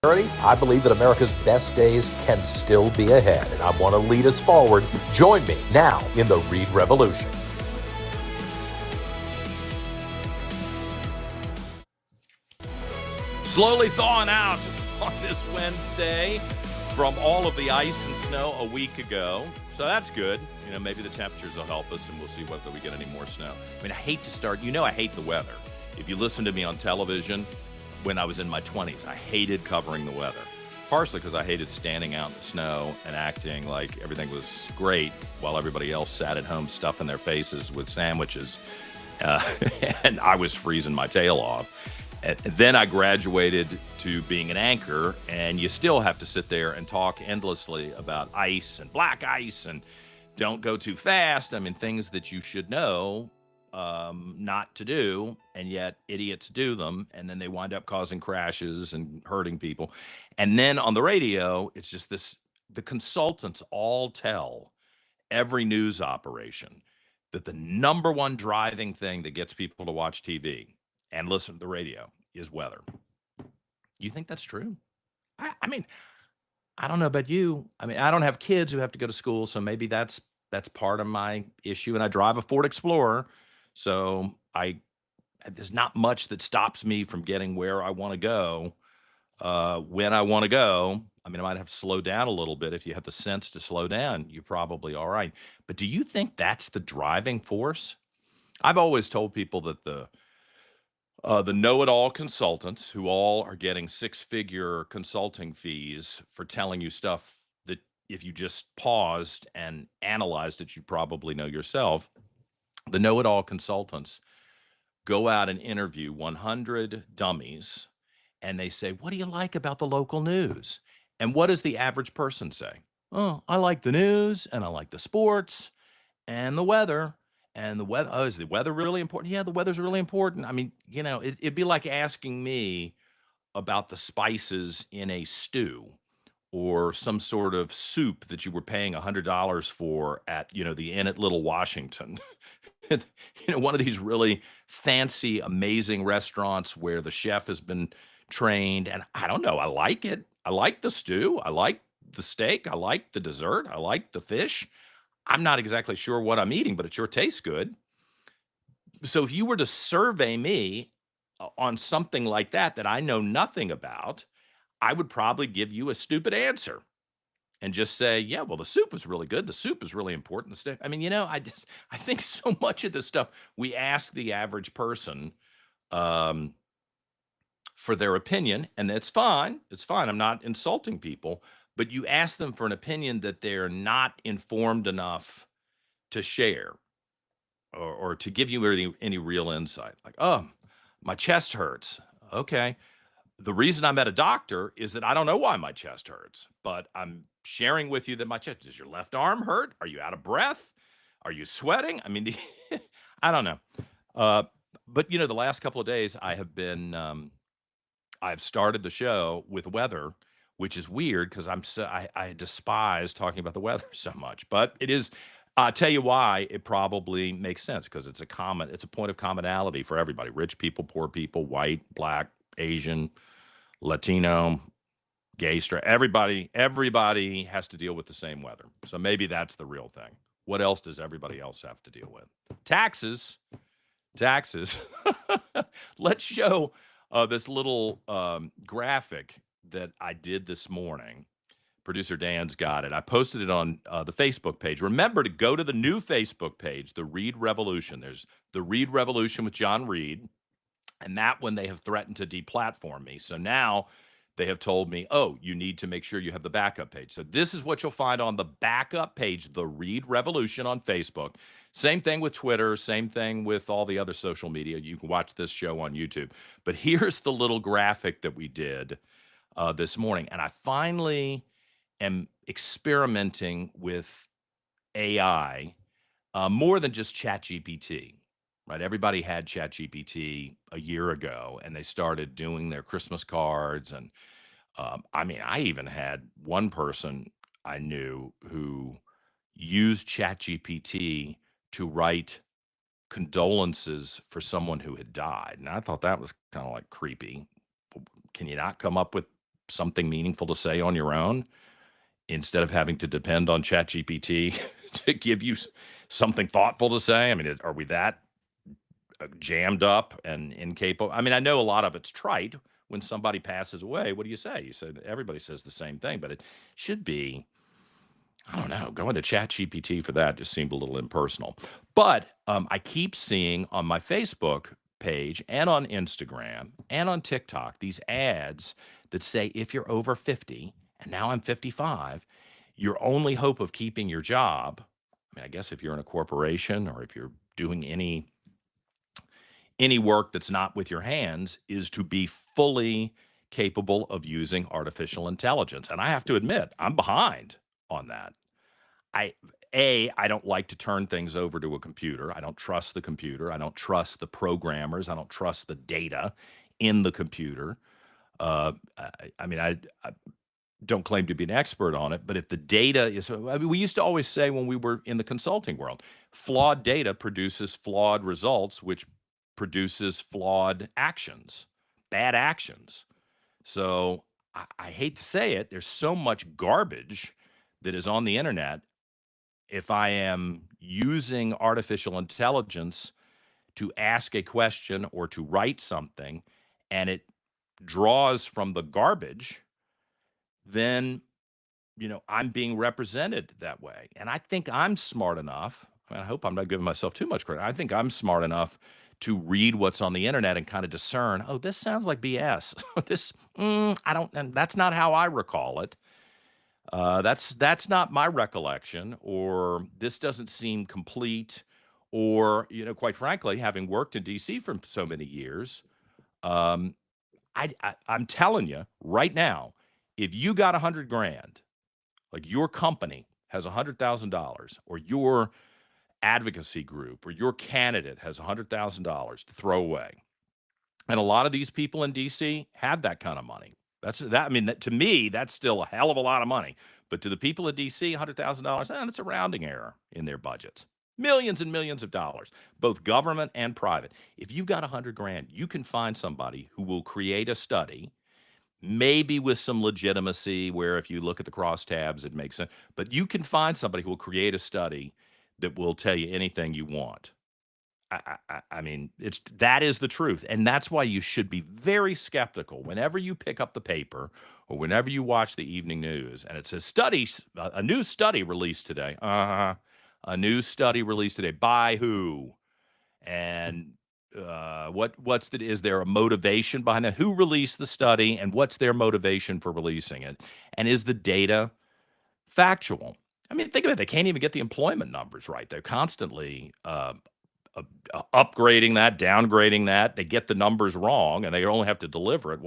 I believe that America's best days can still be ahead, and I want to lead us forward. Join me now in the Reid Revolution. Slowly thawing out on this Wednesday from all of the ice and snow a week ago. So that's good. Maybe the temperatures will help us, and we'll see whether we get any more snow. I mean, I hate to start. I hate the weather. If you listen to me on television, when I was in my 20s, I hated covering the weather. Partially because I hated standing out in the snow and acting like everything was great while everybody else sat at home stuffing their faces with sandwiches. And I was freezing my tail off. And then I graduated to being an anchor, and you still have to sit there and talk endlessly about ice and black ice and don't go too fast. I mean, things that you should know not to do, and yet idiots do them, and then they wind up causing crashes and hurting people. And then on the radio, it's just this, the consultants all tell every news operation that the number one driving thing that gets people to watch TV and listen to the radio is weather. You think that's true? I mean, I don't know about you. I mean, I don't have kids who have to go to school, so maybe that's part of my issue. And I drive a Ford Explorer, so there's not much that stops me from getting where I want to go when I want to go. I mean, I might have to slow down a little bit. If you have the sense to slow down, you're probably all right. But do you think that's the driving force? I've always told people that the know-it-all consultants, who all are getting six-figure consulting fees for telling you stuff that if you just paused and analyzed it, you probably know yourself. The know-it-all consultants go out and interview 100 dummies, and they say, "What do you like about the local news?" And what does the average person say? "Oh, I like the news, and I like the sports, and the weather." And the weather, oh, is the weather really important? Yeah, the weather's really important. I mean, it'd be like asking me about the spices in a stew or some sort of soup that you were paying $100 for at, the Inn at Little Washington. One of these really fancy, amazing restaurants where the chef has been trained. And I don't know, I like it. I like the stew. I like the steak. I like the dessert. I like the fish. I'm not exactly sure what I'm eating, but it sure tastes good. So if you were to survey me on something like that I know nothing about, I would probably give you a stupid answer and just say, "Yeah, well, the soup was really good. The soup is really important." I mean, I think so much of this stuff we ask the average person um, for their opinion, and it's fine. It's fine. I'm not insulting people, but you ask them for an opinion that they're not informed enough to share or to give you any real insight. Like, "Oh, my chest hurts." Okay. The reason I'm at a doctor is that I don't know why my chest hurts, but I'm sharing with you that my chest, does your left arm hurt? Are you out of breath? Are you sweating? I mean, I don't know. Uh, but the last couple of days I've started the show with weather, which is weird because I despise talking about the weather so much, but it is. I'll tell you why it probably makes sense, because it's a point of commonality for everybody: rich people, poor people, white, black, Asian, Latino, gay, straight. Everybody has to deal with the same weather. So maybe that's the real thing. What else does everybody else have to deal with? Taxes. Let's show this little graphic that I did this morning. Producer Dan's got it. I posted it on the Facebook page. Remember to go to the new Facebook page, The Reid Revolution. There's The Reid Revolution with John Reid. And that one, they have threatened to deplatform me. So now they have told me, "Oh, you need to make sure you have the backup page." So this is what you'll find on the backup page, The Reid Revolution on Facebook. Same thing with Twitter, same thing with all the other social media. You can watch this show on YouTube. But here's the little graphic that we did this morning. And I finally am experimenting with AI more than just ChatGPT. Right, everybody had ChatGPT a year ago, and they started doing their Christmas cards. And I mean, I even had one person I knew who used ChatGPT to write condolences for someone who had died, and I thought that was kind of like creepy. Can you not come up with something meaningful to say on your own instead of having to depend on ChatGPT to give you something thoughtful to say? I mean, are we that jammed up and incapable? I mean, I know a lot of it's trite. When somebody passes away, what do you say? You said everybody says the same thing, but it should be, I don't know, going to ChatGPT for that just seemed a little impersonal. But I keep seeing on my Facebook page and on Instagram and on TikTok these ads that say if you're over 50, and now I'm 55, your only hope of keeping your job, I mean, I guess if you're in a corporation or if you're doing any work that's not with your hands, is to be fully capable of using artificial intelligence. And I have to admit, I'm behind on that. I don't like to turn things over to a computer. I don't trust the computer. I don't trust the programmers. I don't trust the data in the computer. I don't claim to be an expert on it, but if the data is, I mean, we used to always say when we were in the consulting world, flawed data produces flawed results, which produces flawed actions, bad actions. So I hate to say it, there's so much garbage that is on the internet. If I am using artificial intelligence to ask a question or to write something and it draws from the garbage, then I'm being represented that way. And I think I'm smart enough. I hope I'm not giving myself too much credit. I think I'm smart enough to read what's on the internet and kind of discern, oh, this sounds like BS. I don't, and that's not how I recall it. That's not my recollection, or this doesn't seem complete, or quite frankly, having worked in DC for so many years, um, I'm telling you right now, if you got 100 grand, like your company has $100,000, or your advocacy group or your candidate has $100,000 to throw away, and a lot of these people in DC have that kind of money. I mean, to me, that's still a hell of a lot of money. But to the people of DC, $100,000, that's a rounding error in their budgets. Millions and millions of dollars, both government and private. If you've got 100 grand, you can find somebody who will create a study, maybe with some legitimacy, where if you look at the crosstabs, it makes sense. But you can find somebody who will create a study that will tell you anything you want. I mean, that is the truth, and that's why you should be very skeptical whenever you pick up the paper or whenever you watch the evening news, and it says studies, a new study released today. A new study released today by who? And is there a motivation behind that? Who released the study, and what's their motivation for releasing it? And is the data factual? I mean, think of it. They can't even get the employment numbers right. They're constantly upgrading that, downgrading that. They get the numbers wrong, and they only have to deliver it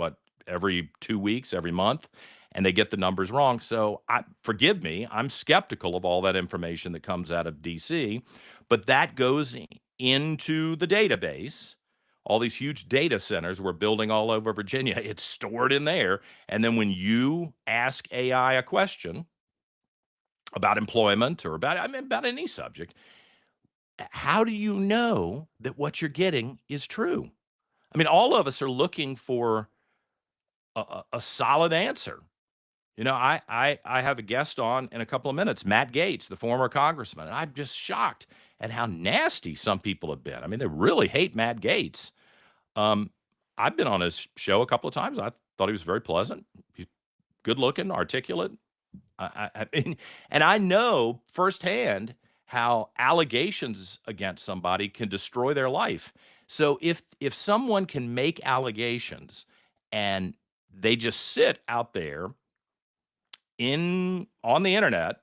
every 2 weeks, every month, and they get the numbers wrong. So forgive me, I'm skeptical of all that information that comes out of DC, but that goes into the database. All these huge data centers we're building all over Virginia, it's stored in there. And then when you ask AI a question about employment or about any subject, how do you know that what you're getting is true? I mean, all of us are looking for a solid answer. I have a guest on in a couple of minutes, Matt Gaetz, the former congressman. And I'm just shocked at how nasty some people have been. I mean, they really hate Matt Gaetz. I've been on his show a couple of times. I thought he was very pleasant. He's good looking, articulate. And I know firsthand how allegations against somebody can destroy their life. So if someone can make allegations and they just sit out there on the internet,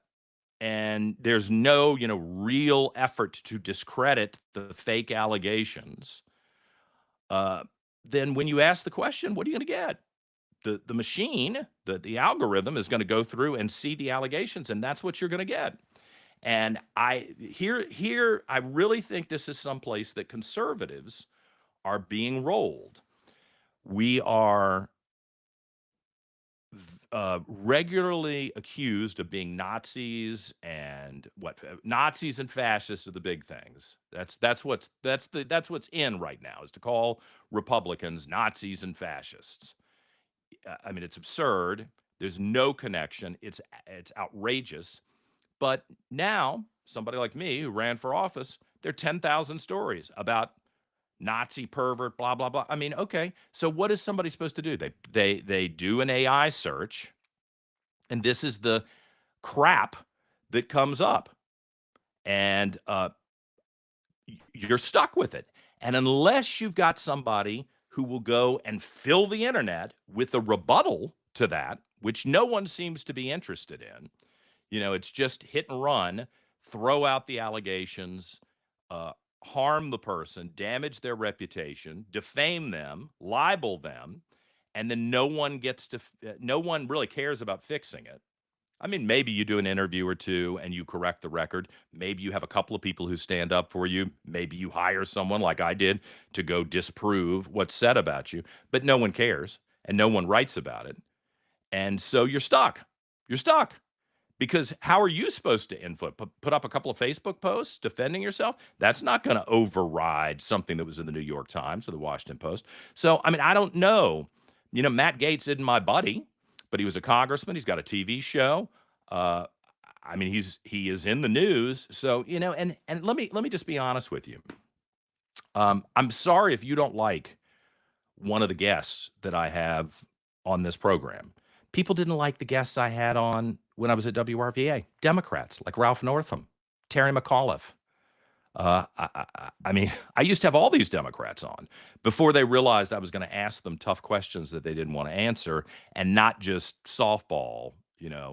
and there's no real effort to discredit the fake allegations, then when you ask the question, what are you going to get? The machine, the algorithm is going to go through and see the allegations, and that's what you're going to get. And I really think this is someplace that conservatives are being rolled. We are regularly accused of being Nazis, and Nazis and fascists are the big things. That's what's in right now, is to call Republicans Nazis and fascists. I mean, it's absurd. There's no connection. It's outrageous. But now, somebody like me who ran for office, there are 10,000 stories about Nazi pervert, blah blah blah. I mean, okay. So what is somebody supposed to do? They do an AI search, and this is the crap that comes up, and you're stuck with it. And unless you've got somebody who will go and fill the internet with a rebuttal to that, which no one seems to be interested in, it's just hit and run, throw out the allegations, uh, harm the person, damage their reputation, defame them, libel them, and then no one really cares about fixing it. I mean, maybe you do an interview or two and you correct the record. Maybe you have a couple of people who stand up for you. Maybe you hire someone like I did to go disprove what's said about you, but no one cares and no one writes about it. And so you're stuck. You're stuck. Because how are you supposed to influence? Put up a couple of Facebook posts defending yourself? That's not going to override something that was in the New York Times or the Washington Post. So, I mean, I don't know. Matt Gaetz isn't my buddy, but he was a congressman. He's got a TV show. Uh, I mean, he is in the news. So, and let me just be honest with you. I'm sorry if you don't like one of the guests that I have on this program. People didn't like the guests I had on when I was at WRVA. Democrats like Ralph Northam, Terry McAuliffe. I mean, I used to have all these Democrats on before they realized I was going to ask them tough questions that they didn't want to answer, and not just softball.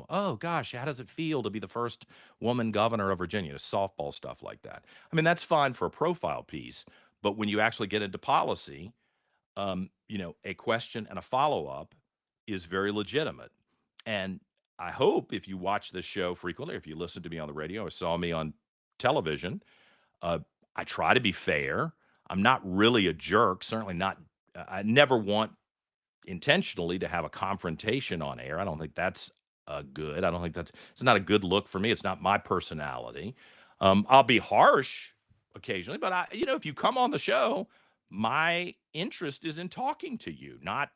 Oh gosh, how does it feel to be the first woman governor of Virginia? Softball stuff like that. I mean, that's fine for a profile piece, but when you actually get into policy, a question and a follow up is very legitimate. And I hope if you watch this show frequently, if you listen to me on the radio or saw me on television, I try to be fair. I'm not really a jerk. Certainly not. I never want intentionally to have a confrontation on air. I don't think that's good. I don't think it's not a good look for me. It's not my personality. I'll be harsh occasionally, but if you come on the show, my interest is in talking to you, not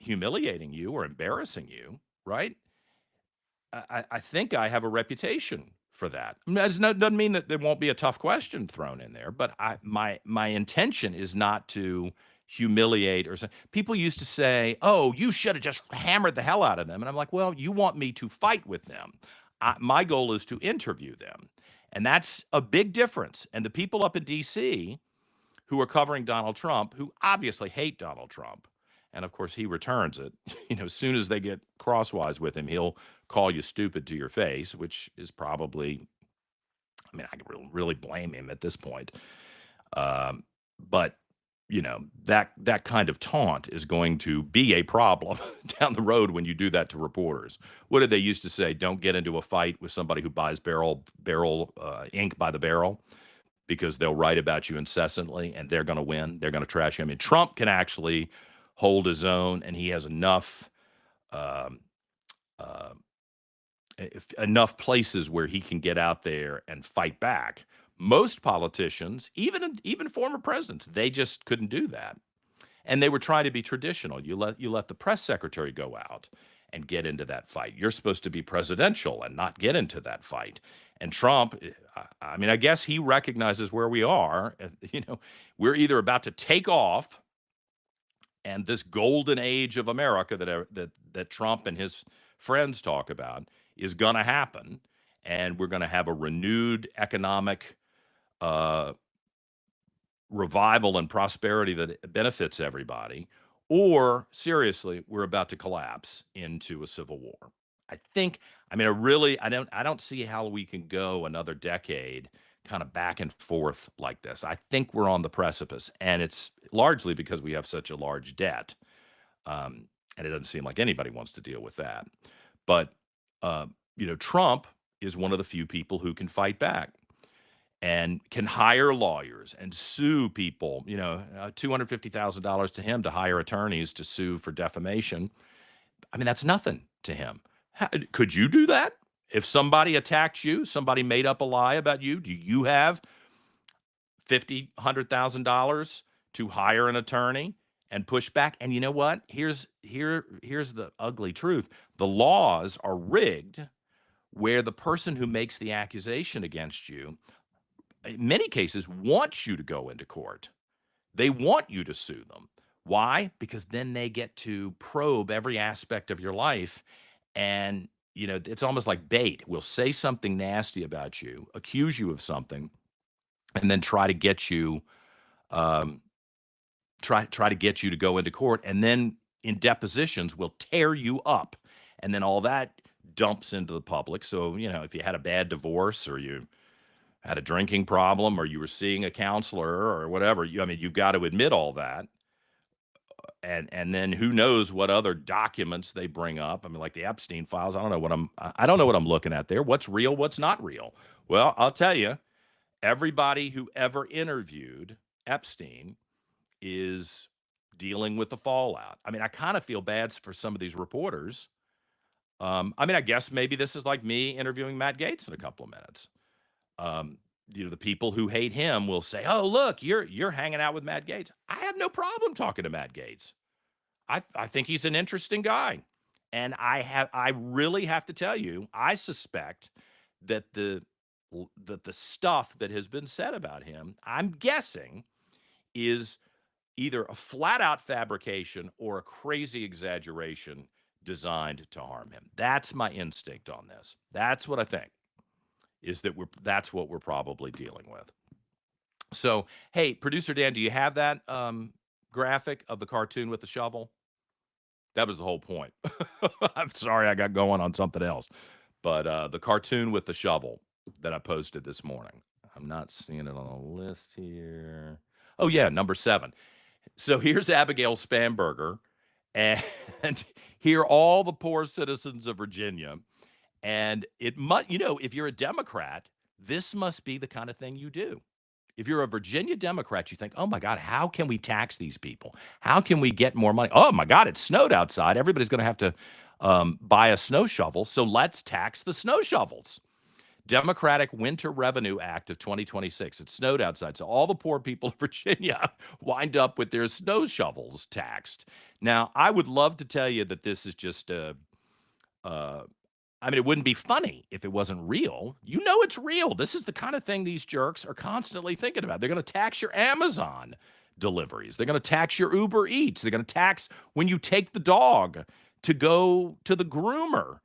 humiliating you or embarrassing you, right? I think I have a reputation for that. I mean, that doesn't mean that there won't be a tough question thrown in there, but my intention is not to humiliate or something. People used to say, "Oh, you should have just hammered the hell out of them," and I'm like, "Well, you want me to fight with them. My goal is to interview them, and that's a big difference." And the people up in D.C. who are covering Donald Trump, who obviously hate Donald Trump, and of course he returns it. As soon as they get crosswise with him, he'll call you stupid to your face, which is probably, I mean, I can really blame him at this point. But that kind of taunt is going to be a problem down the road when you do that to reporters. What did they used to say? Don't get into a fight with somebody who buys barrel ink by the barrel, because they'll write about you incessantly and they're going to win. They're going to trash you. I mean, Trump can actually hold his own, and he has enough um, uh, enough places where he can get out there and fight back. Most politicians, even former presidents, they just couldn't do that, and they were trying to be traditional. You let the press secretary go out and get into that fight. You're supposed to be presidential and not get into that fight. And Trump, I mean, I guess he recognizes where we are. We're either about to take off, and this golden age of America that Trump and his friends talk about is going to happen, and we're going to have a renewed economic uh, revival and prosperity that benefits everybody, or seriously, we're about to collapse into a civil war. I don't see how we can go another decade kind of back and forth like this. I think we're on the precipice, and it's largely because we have such a large debt. And it doesn't seem like anybody wants to deal with that. But, Trump is one of the few people who can fight back and can hire lawyers and sue people, $250,000 to him to hire attorneys to sue for defamation. I mean, that's nothing to him. Could you do that? If somebody attacked you, somebody made up a lie about you, do you have $50,000, $100,000 to hire an attorney and push back. And you know what? Here's the ugly truth. The laws are rigged where the person who makes the accusation against you, in many cases, wants you to go into court. They want you to sue them. Why? Because then they get to probe every aspect of your life. And, it's almost like bait. We'll say something nasty about you, accuse you of something, and then try to get you um, try to get you to go into court, and then in depositions will tear you up, and then all that dumps into the public. So, if you had a bad divorce, or you had a drinking problem, or you were seeing a counselor or whatever, you've got to admit all that. And then who knows what other documents they bring up. Like the Epstein files. I don't know what I'm looking at there. What's real, what's not real? Well, I'll tell you, everybody who ever interviewed Epstein is dealing with the fallout. I kind of feel bad for some of these reporters. I guess maybe this is like me interviewing Matt Gaetz in a couple of minutes. The people who hate him will say, "Oh, look, you're hanging out with Matt Gaetz." I have no problem talking to Matt Gaetz. I think he's an interesting guy, and I really have to tell you, I suspect that the stuff that has been said about him, I'm guessing, is either a flat out fabrication or a crazy exaggeration designed to harm him. That's my instinct on this. That's what I think, is that that's what we're probably dealing with. So, hey, producer Dan, do you have that graphic of the cartoon with the shovel? That was the whole point. I'm sorry I got going on something else. But the cartoon with the shovel that I posted this morning. I'm not seeing it on the list here. Oh, yeah, number 7. So here's Abigail Spanberger, and here are all the poor citizens of Virginia. And it must, if you're a Democrat, this must be the kind of thing you do. If you're a Virginia Democrat, you think, oh my God, how can we tax these people? How can we get more money? Oh my God, it snowed outside. Everybody's going to have to buy a snow shovel. So let's tax the snow shovels. Democratic Winter Revenue Act of 2026. It snowed outside. So all the poor people of Virginia wind up with their snow shovels taxed. Now, I would love to tell you that this is just it wouldn't be funny if it wasn't real. It's real. This is the kind of thing these jerks are constantly thinking about. They're going to tax your Amazon deliveries. They're going to tax your Uber Eats. They're going to tax when you take the dog to go to the groomer.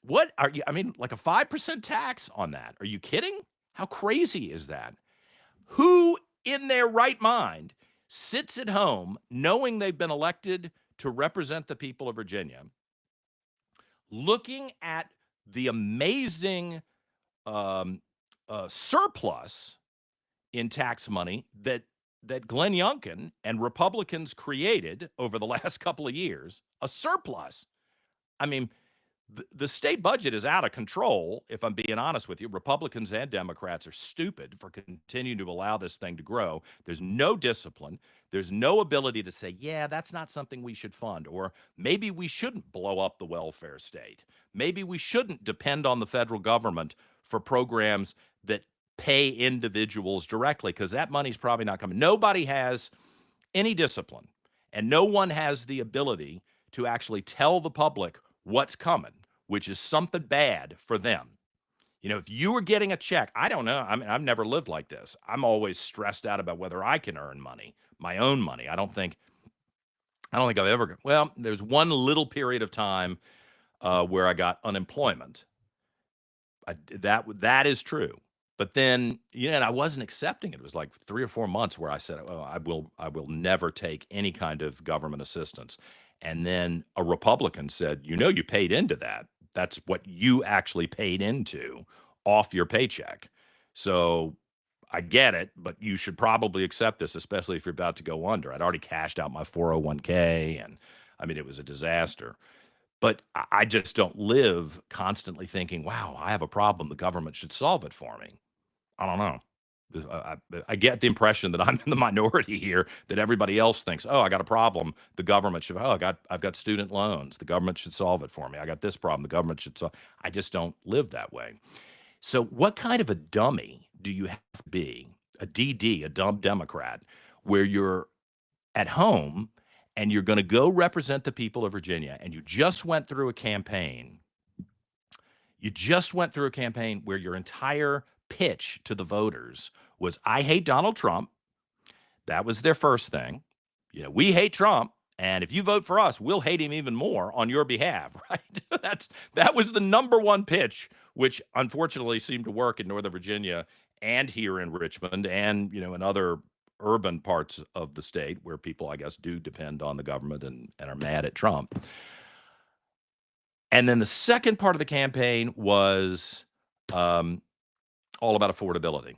What are you? Like a 5% tax on that. Are you kidding? How crazy is that? Who in their right mind sits at home knowing they've been elected to represent the people of Virginia, looking at the amazing surplus in tax money that Glenn Youngkin and Republicans created over the last couple of years, a surplus. The state budget is out of control, if I'm being honest with you. Republicans and Democrats are stupid for continuing to allow this thing to grow. There's no discipline. There's no ability to say, yeah, that's not something we should fund. Or maybe we shouldn't blow up the welfare state. Maybe we shouldn't depend on the federal government for programs that pay individuals directly, because that money's probably not coming. Nobody has any discipline, and no one has the ability to actually tell the public what's coming, which is something bad for them. If you were getting a check, I don't know. I've never lived like this. I'm always stressed out about whether I can earn money, my own money. I don't think I've ever. Well, there's one little period of time where I got unemployment. That is true. But then, and I wasn't accepting it. It was like 3 or 4 months where I said, "Oh, I will never take any kind of government assistance." And then a Republican said, you paid into that. That's what you actually paid into off your paycheck. So I get it, but you should probably accept this, especially if you're about to go under. I'd already cashed out my 401k, and it was a disaster. But I just don't live constantly thinking, wow, I have a problem. The government should solve it for me. I don't know. I get the impression that I'm in the minority here, that everybody else thinks, oh, I got a problem. The government should, I've got student loans. The government should solve it for me. I got this problem. The government should solve. I just don't live that way. So what kind of a dummy do you have to be, a DD, a dumb Democrat, where you're at home and you're going to go represent the people of Virginia, and you just went through a campaign where your entire pitch to the voters was, I hate Donald Trump. That was their first thing. We hate Trump, and if you vote for us, we'll hate him even more on your behalf, right? That was the number one pitch, which unfortunately seemed to work in Northern Virginia and here in Richmond and, in other urban parts of the state where people, I guess, do depend on the government and are mad at Trump. And then the second part of the campaign was all about affordability.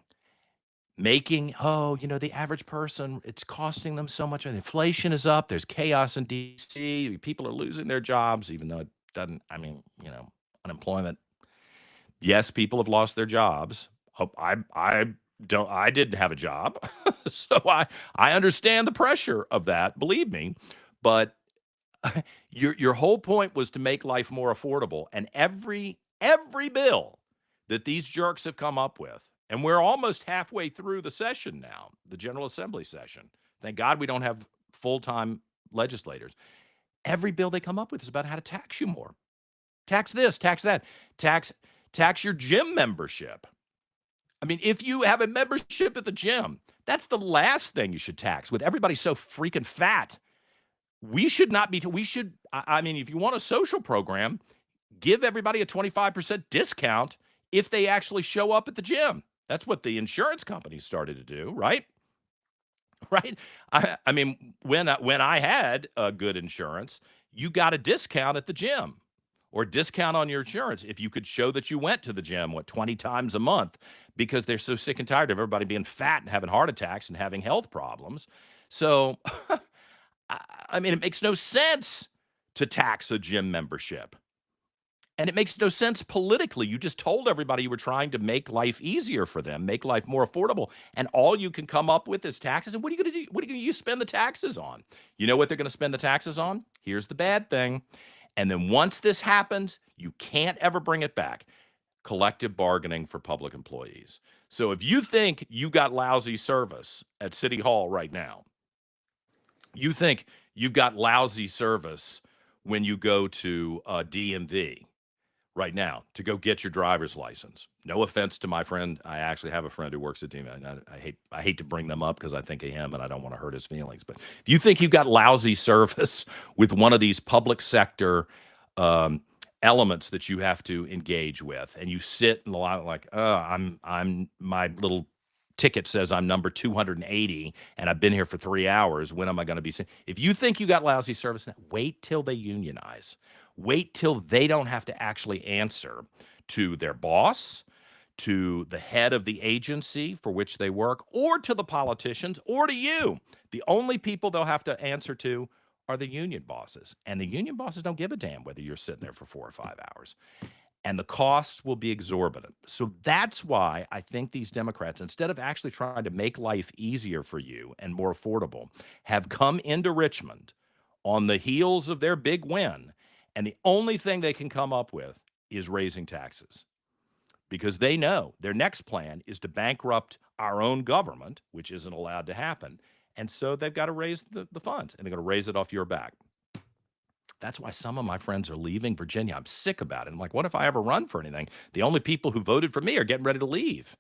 Making, the average person, it's costing them so much. Inflation is up. There's chaos in D.C. People are losing their jobs, even though it doesn't, unemployment. Yes, people have lost their jobs. I didn't have a job. So I understand the pressure of that, believe me. But your whole point was to make life more affordable. And every bill that these jerks have come up with, and we're almost halfway through the session now, the General Assembly session. Thank God we don't have full-time legislators. Every bill they come up with is about how to tax you more. Tax this, tax that, tax your gym membership. If you have a membership at the gym, that's the last thing you should tax. With everybody so freaking fat, we should not be, if you want a social program, give everybody a 25% discount if they actually show up at the gym. That's what the insurance companies started to do, right? Right? When I had good insurance, you got a discount at the gym or discount on your insurance if you could show that you went to the gym, 20 times a month, because they're so sick and tired of everybody being fat and having heart attacks and having health problems. So, it makes no sense to tax a gym membership. And it makes no sense politically. You just told everybody you were trying to make life easier for them, make life more affordable. And all you can come up with is taxes. And what are you going to do? What are you spend the taxes on? You know what they're going to spend the taxes on? Here's the bad thing. And then once this happens, you can't ever bring it back. Collective bargaining for public employees. So if you think you got lousy service at City Hall right now, you think you've got lousy service when you go to DMV right now to go get your driver's license. No offense to my friend. I actually have a friend who works at DMV. I hate to bring them up because I think of him and I don't want to hurt his feelings. But if you think you've got lousy service with one of these public sector elements that you have to engage with, and you sit in the line like, I'm my little ticket says I'm number 280 and I've been here for 3 hours. When am I going to be seen? If you think you got lousy service, wait till they unionize. Wait till they don't have to actually answer to their boss, to the head of the agency for which they work, or to the politicians, or to you. The only people they'll have to answer to are the union bosses. And the union bosses don't give a damn whether you're sitting there for 4 or 5 hours. And the costs will be exorbitant. So that's why I think these Democrats, instead of actually trying to make life easier for you and more affordable, have come into Richmond on the heels of their big win. And the only thing they can come up with is raising taxes, because they know their next plan is to bankrupt our own government, which isn't allowed to happen. And so they've got to raise the funds, and they're going to raise it off your back. That's why some of my friends are leaving Virginia. I'm sick about it. I'm like, what if I ever run for anything? The only people who voted for me are getting ready to leave.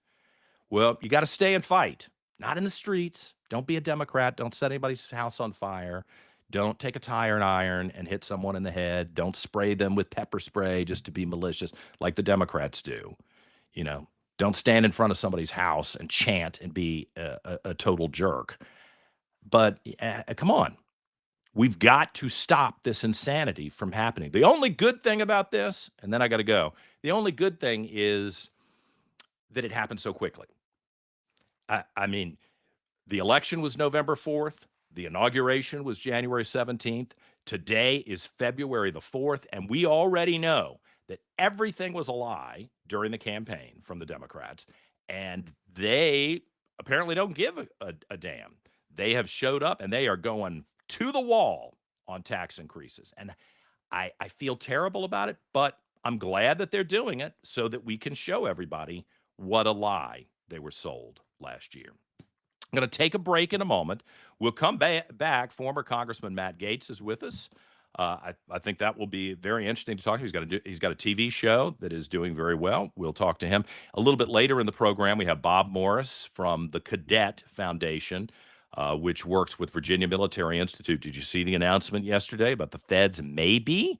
Well, you got to stay and fight, not in the streets. Don't be a Democrat. Don't set anybody's house on fire. Don't take a tire iron and hit someone in the head. Don't spray them with pepper spray just to be malicious like the Democrats do. Don't stand in front of somebody's house and chant and be a total jerk. But come on. We've got to stop this insanity from happening. The only good thing about this, and then I got to go, the only good thing is that it happened so quickly. The election was November 4th. The inauguration was January 17th. Today is February the 4th, and we already know that everything was a lie during the campaign from the Democrats, and they apparently don't give a damn. They have showed up, and they are going to the wall on tax increases. And I feel terrible about it, but I'm glad that they're doing it so that we can show everybody what a lie they were sold last year. I'm going to take a break in a moment. We'll come back. Former Congressman Matt Gaetz is with us. I think that will be very interesting to talk to. He's got a TV show that is doing very well. We'll talk to him a little bit later in the program. We have Bob Morris from the Cadet Foundation, which works with Virginia Military Institute. Did you see the announcement yesterday about the feds maybe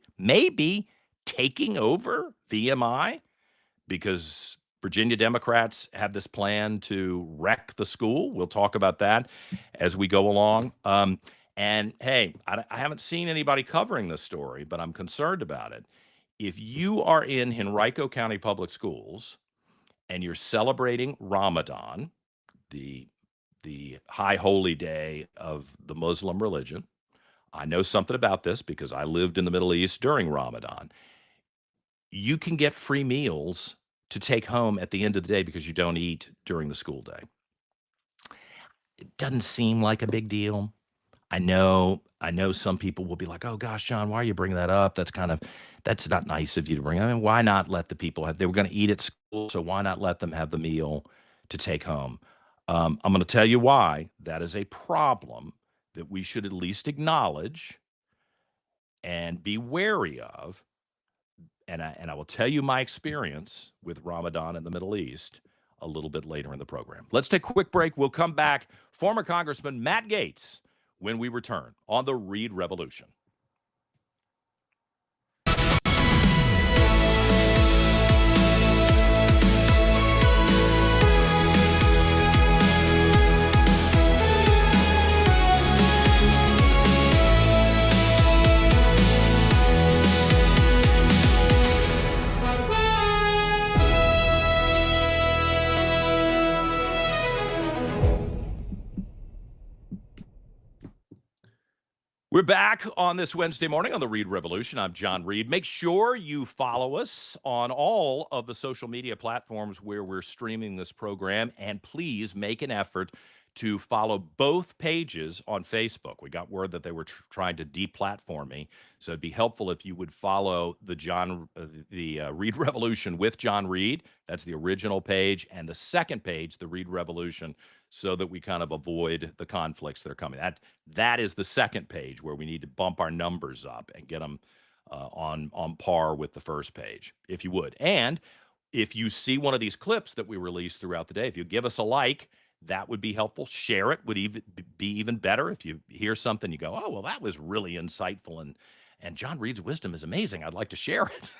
taking over VMI because Virginia Democrats have this plan to wreck the school? We'll talk about that as we go along. And hey, I haven't seen anybody covering this story, but I'm concerned about it. If you are in Henrico County Public Schools and you're celebrating Ramadan, the high holy day of the Muslim religion, I know something about this because I lived in the Middle East during Ramadan. You can get free meals to take home at the end of the day because you don't eat during the school day. It doesn't seem like a big deal. I know some people will be like, "Oh gosh, John, why are you bringing that up? That's not nice of you to bring." I mean, why not let the people they were going to eat at school, so why not let them have the meal to take home? I'm going to tell you why that is a problem that we should at least acknowledge and be wary of. And I will tell you my experience with Ramadan in the Middle East a little bit later in the program. Let's take a quick break. We'll come back. Former Congressman Matt Gaetz when we return on the Reid Revolution. We're back on this Wednesday morning on the Reid Revolution. I'm John Reid. Make sure you follow us on all of the social media platforms where we're streaming this program, and please make an effort to follow both pages on Facebook. We got word that they were trying to deplatform me, so it'd be helpful if you would follow the Reid Revolution with John Reid. That's the original page, and the second page, the Reid Revolution, so that we kind of avoid the conflicts that are coming. That is the second page where we need to bump our numbers up and get them on par with the first page, if you would. And if you see one of these clips that we release throughout the day, if you give us a like, that would be helpful. Share it would be even better. If you hear something, you go, "Oh, well, that was really insightful, and John Reid's wisdom is amazing. I'd like to share it."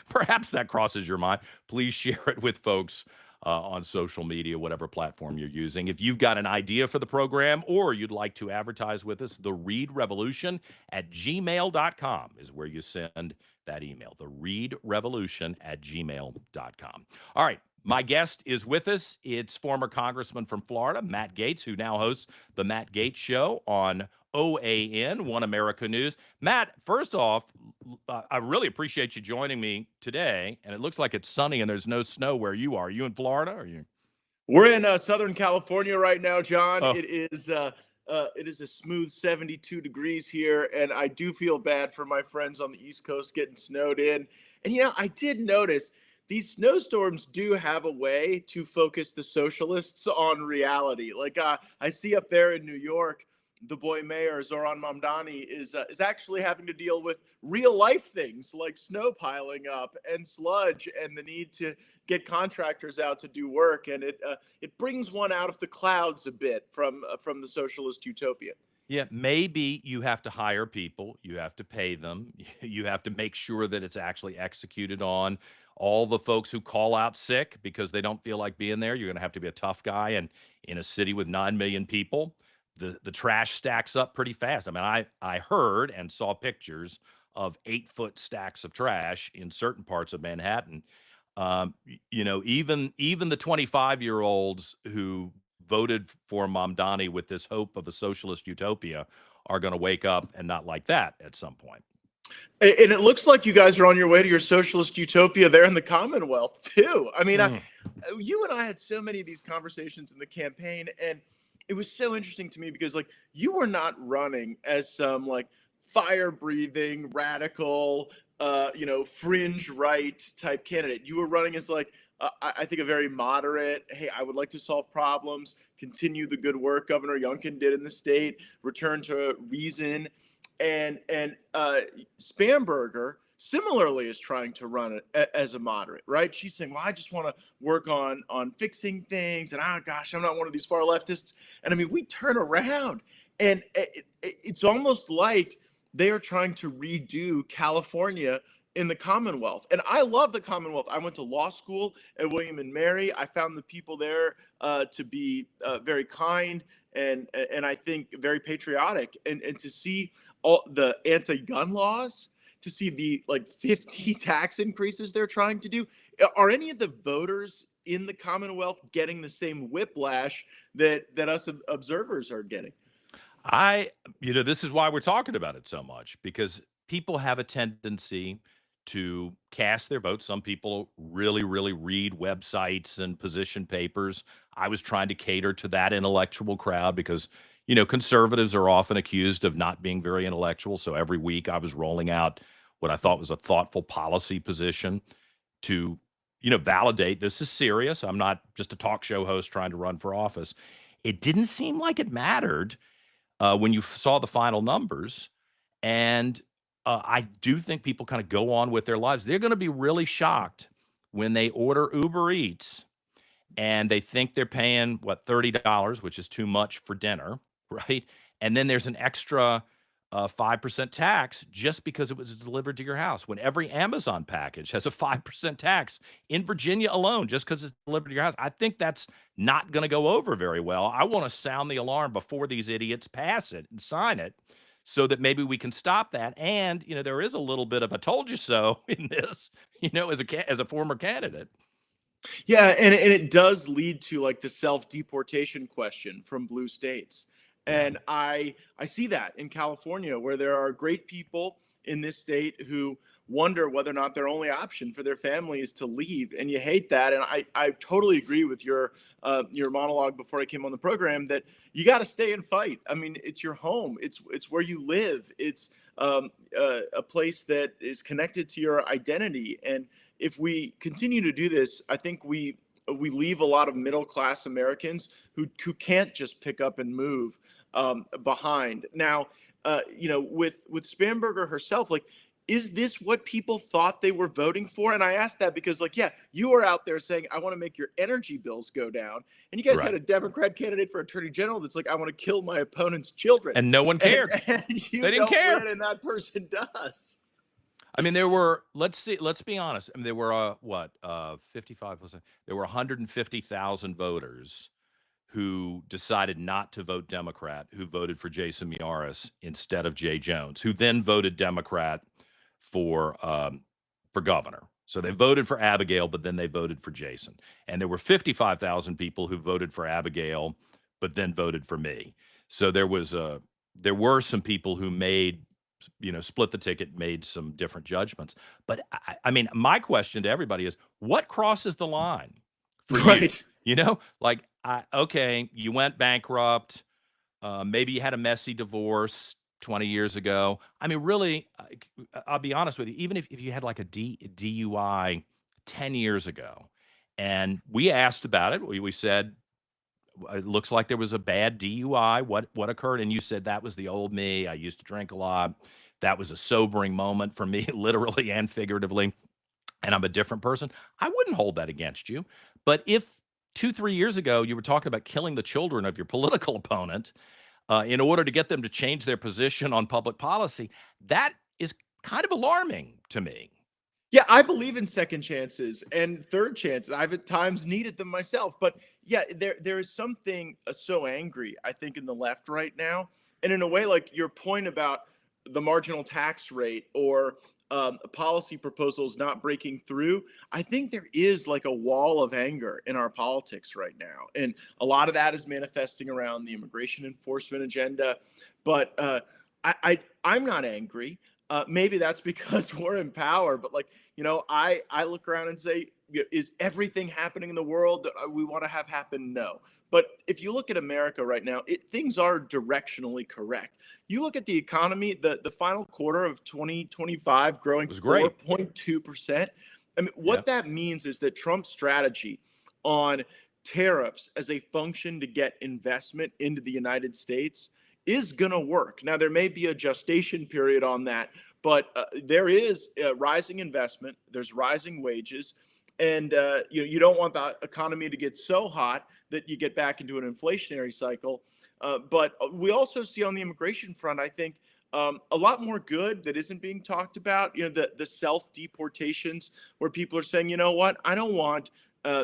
Perhaps that crosses your mind. Please share it with folks on social media, whatever platform you're using. If you've got an idea for the program or you'd like to advertise with us, the Reid Revolution at gmail.com is where you send that email. The Reid Revolution at gmail.com. All right. My guest is with us. It's former Congressman from Florida, Matt Gaetz, who now hosts the Matt Gaetz Show on OAN, One America News. Matt, first off, I really appreciate you joining me today. And it looks like it's sunny and there's no snow where you are. Are you in Florida? Or are you? We're in Southern California right now, John. Oh. It is a smooth 72 degrees here, and I do feel bad for my friends on the East Coast getting snowed in. And I did notice these snowstorms do have a way to focus the socialists on reality. Like I see up there in New York, the boy mayor Zoran Mamdani is actually having to deal with real life things like snow piling up and sludge and the need to get contractors out to do work, and it brings one out of the clouds a bit from the socialist utopia. Yeah, maybe you have to hire people, you have to pay them, you have to make sure that it's actually executed on. All the folks who call out sick because they don't feel like being there, you're going to have to be a tough guy. And in a city with 9 million people, the trash stacks up pretty fast. I mean, I heard and saw pictures of 8-foot stacks of trash in certain parts of Manhattan. Even the 25-year-olds who voted for Mamdani with this hope of a socialist utopia are going to wake up and not like that at some point. And it looks like you guys are on your way to your socialist utopia there in the Commonwealth too. I mean, you and I had so many of these conversations in the campaign, and it was so interesting to me because you were not running as some fire-breathing, radical, fringe right type candidate. You were running as I think a very moderate, hey, I would like to solve problems, continue the good work Governor Youngkin did in the state, return to reason. And Spamberger similarly is trying to run it as a moderate, right? She's saying, well, I just want to work on fixing things, and oh gosh, I'm not one of these far leftists. And I mean, we turn around, and it's almost like they are trying to redo California in the Commonwealth. And I love the Commonwealth. I went to law school at William and Mary. I found the people there to be very kind and I think very patriotic. And to see all the anti-gun laws, to see the like 50 tax increases they're trying to do, are any of the voters in the Commonwealth getting the same whiplash that us observers are getting? This is why we're talking about it so much, because people have a tendency to cast their vote. Some people really, really read websites and position papers. I was trying to cater to that intellectual crowd because, conservatives are often accused of not being very intellectual. So every week I was rolling out what I thought was a thoughtful policy position to, validate this is serious. I'm not just a talk show host trying to run for office. It didn't seem like it mattered when you saw the final numbers. And I do think people kind of go on with their lives. They're going to be really shocked when they order Uber Eats and they think they're paying, $30, which is too much for dinner, right? And then there's an extra 5% tax just because it was delivered to your house, when every Amazon package has a 5% tax in Virginia alone, just because it's delivered to your house. I think that's not going to go over very well. I want to sound the alarm before these idiots pass it and sign it, so that maybe we can stop that. And, there is a little bit of a told you so in this, as a former candidate. Yeah, and it does lead to like the self-deportation question from blue states. And I see that in California, where there are great people in this state who wonder whether or not their only option for their family is to leave. And you hate that. And I totally agree with your monologue before I came on the program, that you got to stay and fight. I mean, it's your home. It's where you live. It's a place that is connected to your identity. And if we continue to do this, I think we leave a lot of middle class Americans who can't just pick up and move behind. Now, with Spamberger herself, like, is this what people thought they were voting for? And I asked that because, like, yeah, you were out there saying, I want to make your energy bills go down. And you guys had a Democrat candidate for attorney general that's like, I want to kill my opponent's children. And no one cared. And you they didn't care. Win, and that person does. I mean, there were, let's be honest. I mean, there were 55%. There were 150,000 voters who decided not to vote Democrat, who voted for Jason Miyares instead of Jay Jones, who then voted Democrat for governor. So they voted for Abigail, but then they voted for Jason. And there were 55,000 people who voted for Abigail, but then voted for me. So there were some people who made, split the ticket, made some different judgments. But I mean, my question to everybody is, what crosses the line for you? Okay, you went bankrupt. Maybe you had a messy divorce 20 years ago. I mean, really, I'll be honest with you, even if you had like a DUI 10 years ago, and we asked about it, we said, it looks like there was a bad DUI. What occurred? And you said, that was the old me. I used to drink a lot. That was a sobering moment for me, literally and figuratively. And I'm a different person. I wouldn't hold that against you. But if 2-3 years ago you were talking about killing the children of your political opponent in order to get them to change their position on public policy, that is kind of alarming to me. Yeah, I believe in second chances and third chances. I've at times needed them myself. But yeah, there is something so angry, I think, in the left right now. And in a way, like your point about the marginal tax rate or policy proposals not breaking through, I think there is like a wall of anger in our politics right now. And a lot of that is manifesting around the immigration enforcement agenda. But I'm not angry. Maybe that's because we're in power, but I look around and say, is everything happening in the world that we want to have happen? No. But if you look at America right now, things are directionally correct. You look at the economy, the final quarter of 2025 growing 4.2%. I mean, Yeah. what that means is that Trump's strategy on tariffs as a function to get investment into the United States is going to work. Now, there may be a gestation period on that, but there is rising investment, there's rising wages, and you don't want the economy to get so hot that you get back into an inflationary cycle. But we also see on the immigration front, I think, a lot more good that isn't being talked about. The self deportations where people are saying, you know what, I don't want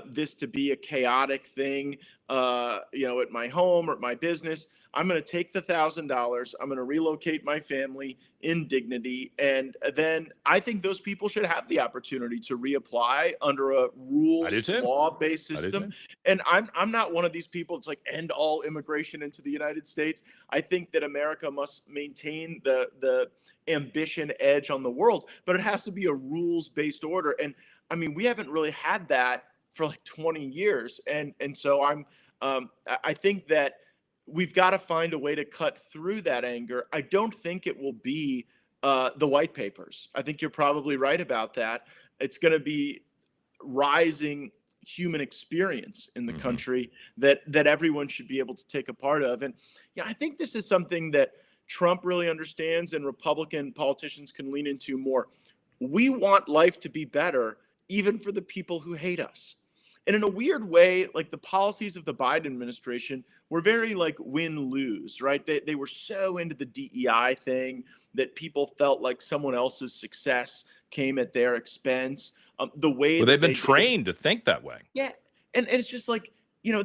this to be a chaotic thing, at my home or at my business. I'm going to take the $1,000. I'm going to relocate my family in dignity. And then I think those people should have the opportunity to reapply under a I do rules, too. law-based I do system. too. And I'm not one of these people that's like end all immigration into the United States. I think that America must maintain the ambition edge on the world, but it has to be a rules-based order. And I mean, we haven't really had that for like 20 years. And so I think that we've got to find a way to cut through that anger. I don't think it will be the white papers. I think you're probably right about that. It's going to be rising human experience in the country that everyone should be able to take a part of. And yeah, I think this is something that Trump really understands and Republican politicians can lean into more. We want life to be better, even for the people who hate us. And in a weird way, like the policies of the Biden administration were very like win-lose, right? They were so into the DEI thing that people felt like someone else's success came at their expense. The way Well, that they've been trained to think that way. yeah, and it's just like,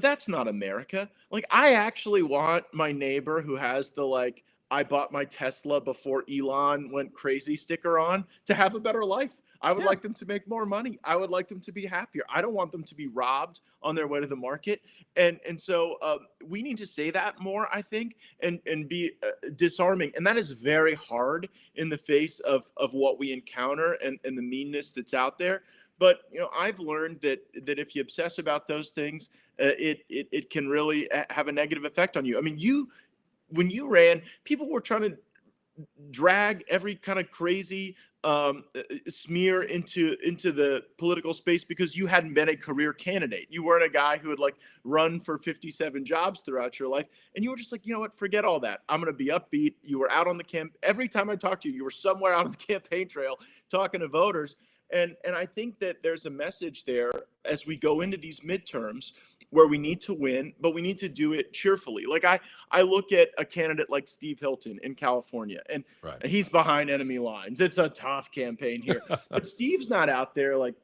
that's not America. Like, I actually want my neighbor who has the like, I bought my Tesla before Elon went crazy sticker on to have a better life. I would Yeah. like them to make more money. I would like them to be happier. I don't want them to be robbed on their way to the market. And so we need to say that more, I think, and be disarming. And that is very hard in the face of what we encounter and the meanness that's out there. But I've learned that if you obsess about those things, it can really have a negative effect on you. I mean, when you ran, people were trying to drag every kind of crazy smear into the political space because you hadn't been a career candidate. You weren't a guy who had like run for 57 jobs throughout your life, and you were just like, you know what, forget all that. I'm going to be upbeat. You were out on the camp. Every time I talked to you, you were somewhere out on the campaign trail talking to voters. And I think that there's a message there as we go into these midterms where we need to win, but we need to do it cheerfully. Like I look at a candidate like Steve Hilton in California, and Right. he's behind enemy lines. It's a tough campaign here, but Steve's not out there like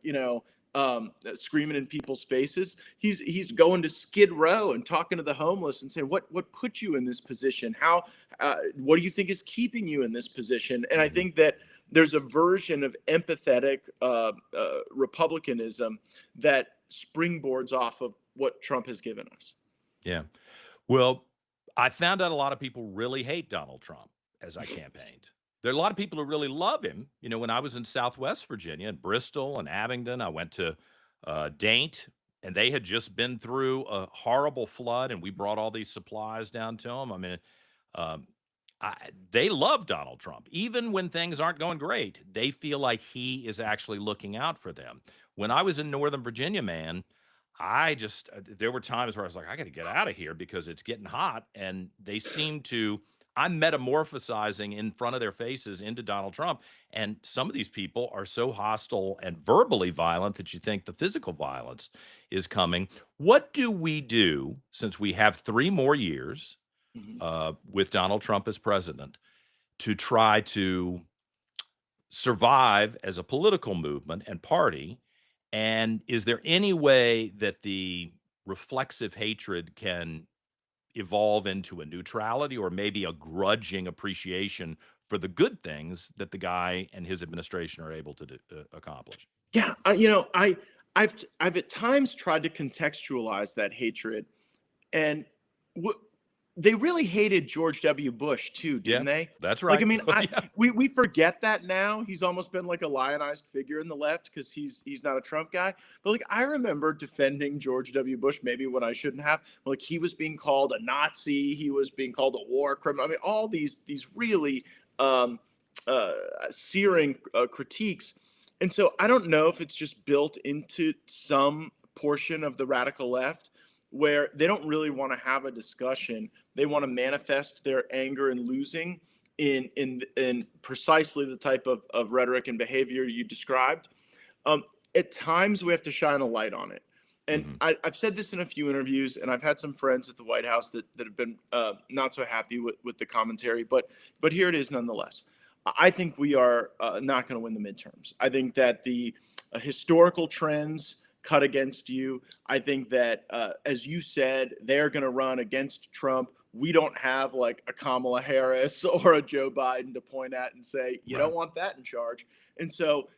screaming in people's faces. He's going to Skid Row and talking to the homeless and saying, what put you in this position? What do you think is keeping you in this position? And I think that there's a version of empathetic republicanism that springboards off of what Trump has given us. Yeah. Well, I found out a lot of people really hate Donald Trump as I campaigned. There are a lot of people who really love him. When I was in Southwest Virginia, in Bristol and Abingdon, I went to Daint, and they had just been through a horrible flood, and we brought all these supplies down to them. I mean, they love Donald Trump. Even when things aren't going great, they feel like he is actually looking out for them. When I was in Northern Virginia, man, there were times where I was like, I got to get out of here because it's getting hot. And they seem to, I'm metamorphosizing in front of their faces into Donald Trump. And some of these people are so hostile and verbally violent that you think the physical violence is coming. What do we do, since we have 3 more years with Donald Trump as president, to try to survive as a political movement and party? And is there any way that the reflexive hatred can evolve into a neutrality or maybe a grudging appreciation for the good things that the guy and his administration are able to accomplish? Yeah, I've at times tried to contextualize that hatred, and they really hated George W. Bush too, didn't they? That's right. Like, I mean, Yeah. we forget that now. He's almost been like a lionized figure in the left because he's not a Trump guy. But like, I remember defending George W. Bush maybe when I shouldn't have. Like, he was being called a Nazi. He was being called a war criminal. I mean, all these really searing critiques. And so I don't know if it's just built into some portion of the radical left where they don't really want to have a discussion. They want to manifest their anger and losing in precisely the type of rhetoric and behavior you described. Um, at times we have to shine a light on it. And Mm-hmm. I've said this in a few interviews, and I've had some friends at the White House that have been not so happy with the commentary, but here it is nonetheless. I think we are not going to win the midterms. I think that the historical trends cut against you. I think that, as you said, they're going to run against Trump. We don't have like a Kamala Harris or a Joe Biden to point at and say, you Right. don't want that in charge. And so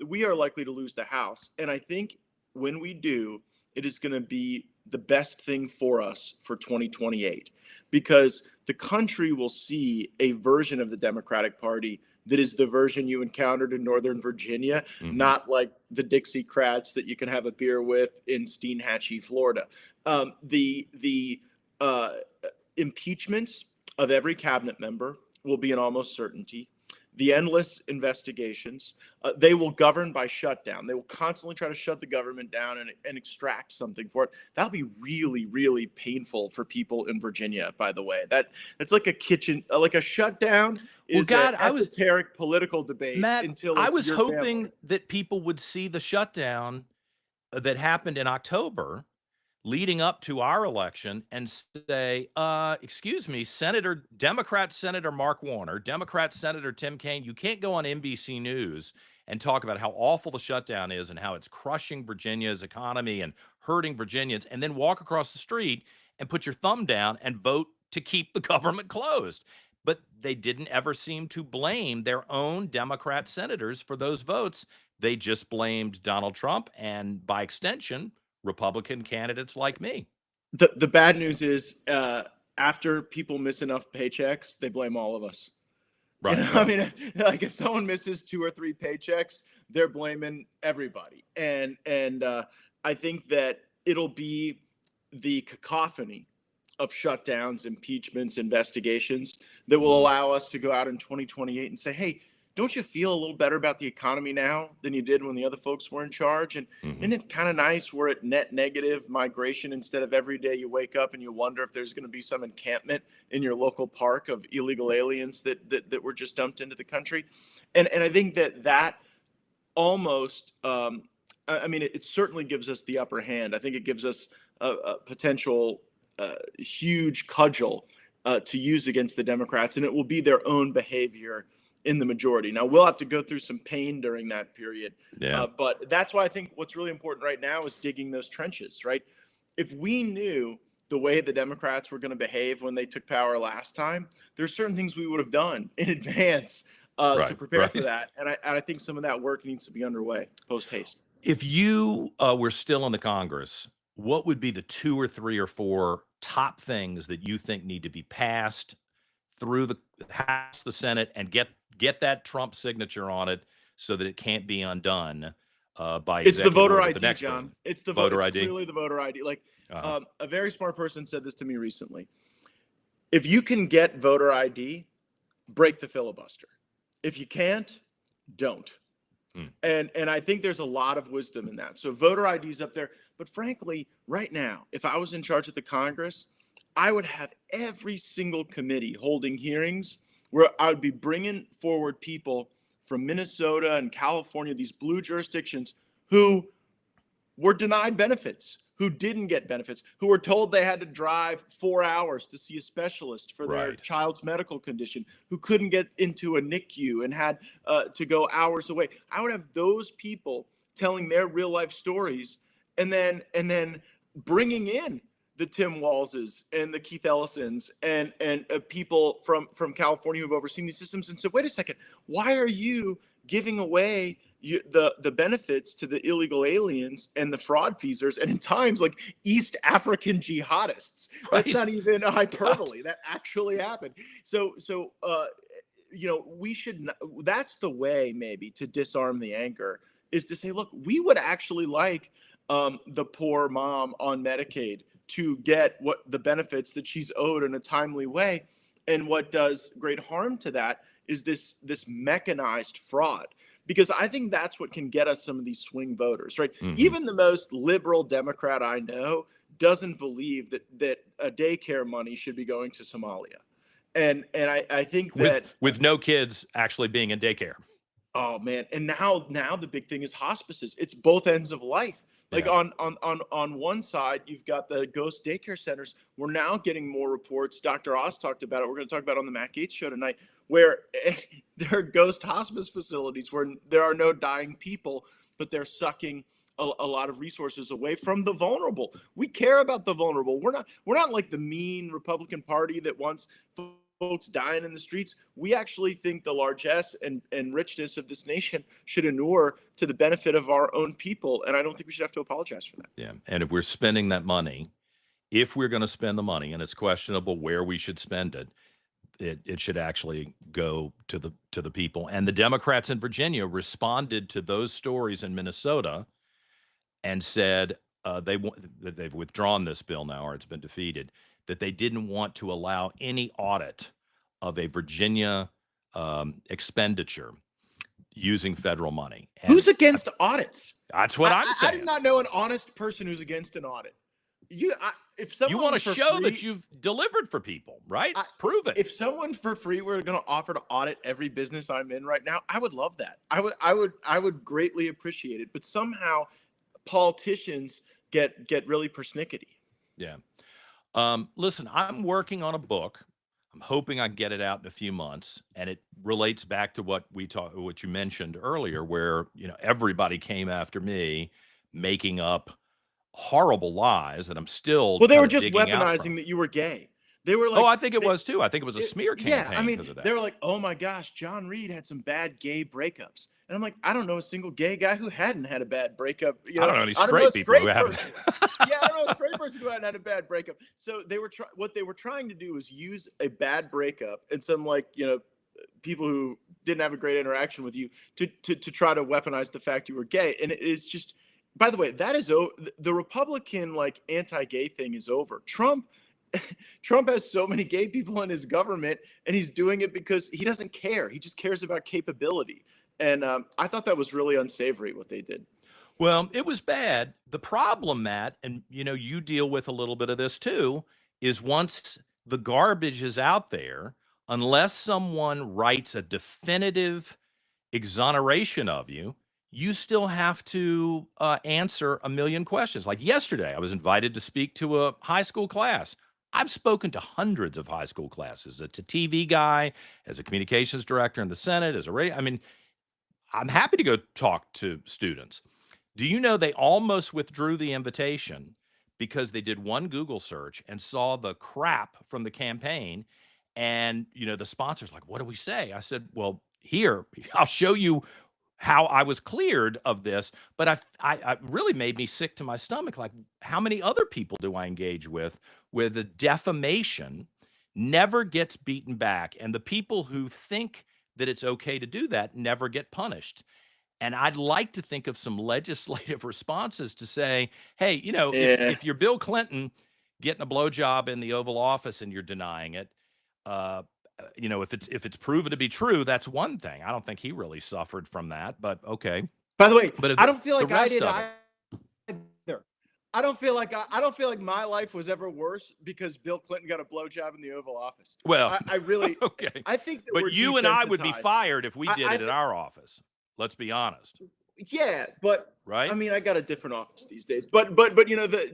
we are likely to lose the House. And I think when we do, it is going to be the best thing for us for 2028 because the country will see a version of the Democratic Party that is the version you encountered in Northern Virginia, Mm-hmm. not like the Dixiecrats that you can have a beer with in Steinhatchee, Florida. The impeachments of every cabinet member will be an almost certainty. The endless investigations, they will govern by shutdown. They will constantly try to shut the government down and extract something for it. That'll be really, really painful for people in Virginia, by the way. That's like a kitchen, like a shutdown is God, an esoteric political debate Matt, until I it's was your hoping family. that people would see the shutdown that happened in October leading up to our election and say, excuse me, Democrat Senator Mark Warner, Democrat Senator Tim Kaine, you can't go on NBC News and talk about how awful the shutdown is and how it's crushing Virginia's economy and hurting Virginians, and then walk across the street and put your thumb down and vote to keep the government closed. But they didn't ever seem to blame their own Democrat senators for those votes. They just blamed Donald Trump and, by extension, Republican candidates like me. The bad news is after people miss enough paychecks, they blame all of us. You Right. know, I Well, mean, like if someone misses 2 or 3 paychecks, they're blaming everybody. And I think that it'll be the cacophony of shutdowns, impeachments, investigations that will mhm. allow us to go out in 2028 and say, hey, don't you feel a little better about the economy now than you did when the other folks were in charge? And isn't Mhm. it kind of nice we're at net negative migration instead of every day you wake up and you wonder if there's going to be some encampment in your local park of illegal aliens that were just dumped into the country? And I think that almost, I mean, it certainly gives us the upper hand. I think it gives us a potential huge cudgel to use against the Democrats, and it will be their own behavior in the majority. Now, we'll have to go through some pain during that period, Yeah. but that's why I think what's really important right now is digging those trenches, right? If we knew the way the Democrats were going to behave when they took power last time, there's certain things we would have done in advance to Right. prepare for Right. that. And I think some of that work needs to be underway post haste. If you were still in the Congress, what would be the 2 or 3 or 4 top things that you think need to be passed through the House, the Senate, and get that Trump signature on it so that it can't be undone by It's the executive voter order with the ID, next John. president? It's the vote. Voter It's ID. clearly the voter ID. Like Uh-huh. a very smart person said this to me recently. If you can get voter ID, break the filibuster. If you can't, don't. Hmm. And I think there's a lot of wisdom in that. So voter ID is up there. But frankly, right now, if I was in charge of the Congress, I would have every single committee holding hearings where I would be bringing forward people from Minnesota and California, these blue jurisdictions, who were denied benefits, who didn't get benefits, who were told they had to drive 4 hours to see a specialist for their Right. child's medical condition, who couldn't get into a NICU and had to go hours away. I would have those people telling their real life stories, and then bringing in the Tim Wallses and the Keith Ellisons and people from California who've overseen these systems and said, wait a second, why are you giving away the benefits to the illegal aliens and the fraud feasers, and in times like East African jihadists? That's Right. not even a God. hyperbole. That actually happened. So we should not, that's the way maybe to disarm the anger, is to say, look, we would actually like the poor mom on Medicaid to get what the benefits that she's owed in a timely way. And what does great harm to that is this mechanized fraud. because I think that's what can get us some of these swing voters, right? Mhm. Even the most liberal Democrat I know doesn't believe that a daycare money should be going to Somalia. And I think that with no kids actually being in daycare. oh man, and now the big thing is hospices. It's both ends of life. Like Yeah. on one side, you've got the ghost daycare centers. We're now getting more reports. Dr. Oz talked about it. We're going to talk about it on the Matt Gaetz show tonight, where there are ghost hospice facilities where there are no dying people, but they're sucking a lot of resources away from the vulnerable. We care about the vulnerable. We're not like the mean Republican Party that wants folks dying in the streets. We actually think the largesse and richness of this nation should inure to the benefit of our own people. And I don't think we should have to apologize for that. Yeah. And if we're spending that money, if we're going to spend the money, and it's questionable where we should spend it, it should actually go to the people. And the Democrats in Virginia responded to those stories in Minnesota and said that they've withdrawn this bill now, or it's been defeated, that they didn't want to allow any audit of a Virginia expenditure using federal money. And who's against audits? That's what I'm saying. I did not know an honest person who's against an audit. If someone You want to show free, that you've delivered for people, right? Prove it. If someone for free were going to offer to audit every business I'm in right now, I would love that. I would greatly appreciate it. But somehow politicians get really persnickety. Yeah. Listen, I'm working on a book. I'm hoping I can get it out in a few months, and it relates back to what you mentioned earlier, where everybody came after me, making up horrible lies that I'm still well, they were kind of just digging out from. weaponizing that you were gay. They were like, Oh, I think it was too. I think it was a smear campaign. Yeah, I mean, because of that. they were like, oh my gosh, John Reid had some bad gay breakups. And I'm like, I don't know a single gay guy who hadn't had a bad breakup. I don't know any straight people who haven't. Yeah, I don't know a straight person who hadn't had a bad breakup. So what they were trying to do was use a bad breakup and some people who didn't have a great interaction with you to try to weaponize the fact you were gay. And it is just, by the way, that is the Republican anti-gay thing is over. Trump has so many gay people in his government, and he's doing it because he doesn't care. He just cares about capability. And I thought that was really unsavory what they did. Well, it was bad. The problem, Matt, and you deal with a little bit of this too, is once the garbage is out there, unless someone writes a definitive exoneration of you, you still have to answer a million questions. Like yesterday, I was invited to speak to a high school class. I've spoken to hundreds of high school classes as a TV guy, as a communications director in the Senate, as a radio. I mean, I'm happy to go talk to students. Do you know they almost withdrew the invitation because they did one Google search and saw the crap from the campaign? And, the sponsor's like, what do we say? I said, well, here, I'll show you how I was cleared of this. But I really made me sick to my stomach. Like, how many other people do I engage with where the defamation never gets beaten back? And the people who think that it's okay to do that never get punished. And I'd like to think of some legislative responses to say, hey, if you're Bill Clinton getting a blowjob in the Oval Office and you're denying it, if it's proven to be true, that's one thing. I don't think he really suffered from that, but okay. By the way, but I don't feel like I did either. I don't feel like my life was ever worse because Bill Clinton got a blowjob in the Oval Office. Well, I really okay. I think that but you and I would be fired if we did it at our office. Let's be honest. Yeah, but right. I mean, I got a different office these days. But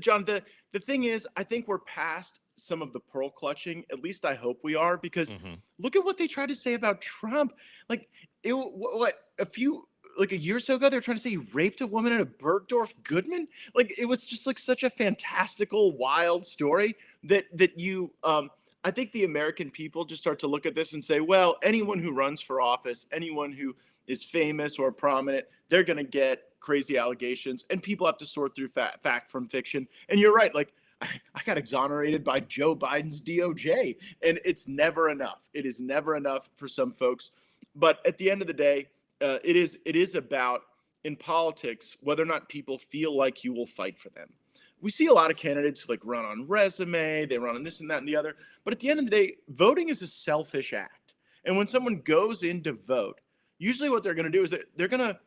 John, the thing is, I think we're past some of the pearl clutching. At least I hope we are, because look at what they tried to say about Trump. Like a year or so ago, they were trying to say he raped a woman at a Bergdorf Goodman. Like it was just such a fantastical, wild story that I think the American people just start to look at this and say, well, anyone who runs for office, anyone who is famous or prominent, they're going to get crazy allegations, and people have to sort through fact from fiction. And you're right. Like I got exonerated by Joe Biden's DOJ, and it's never enough. It is never enough for some folks. But at the end of the day, it is about, in politics, whether or not people feel like you will fight for them. We see a lot of candidates run on resume, they run on this and that and the other. But at the end of the day, voting is a selfish act. And when someone goes in to vote, usually what they're going to do is that they're going to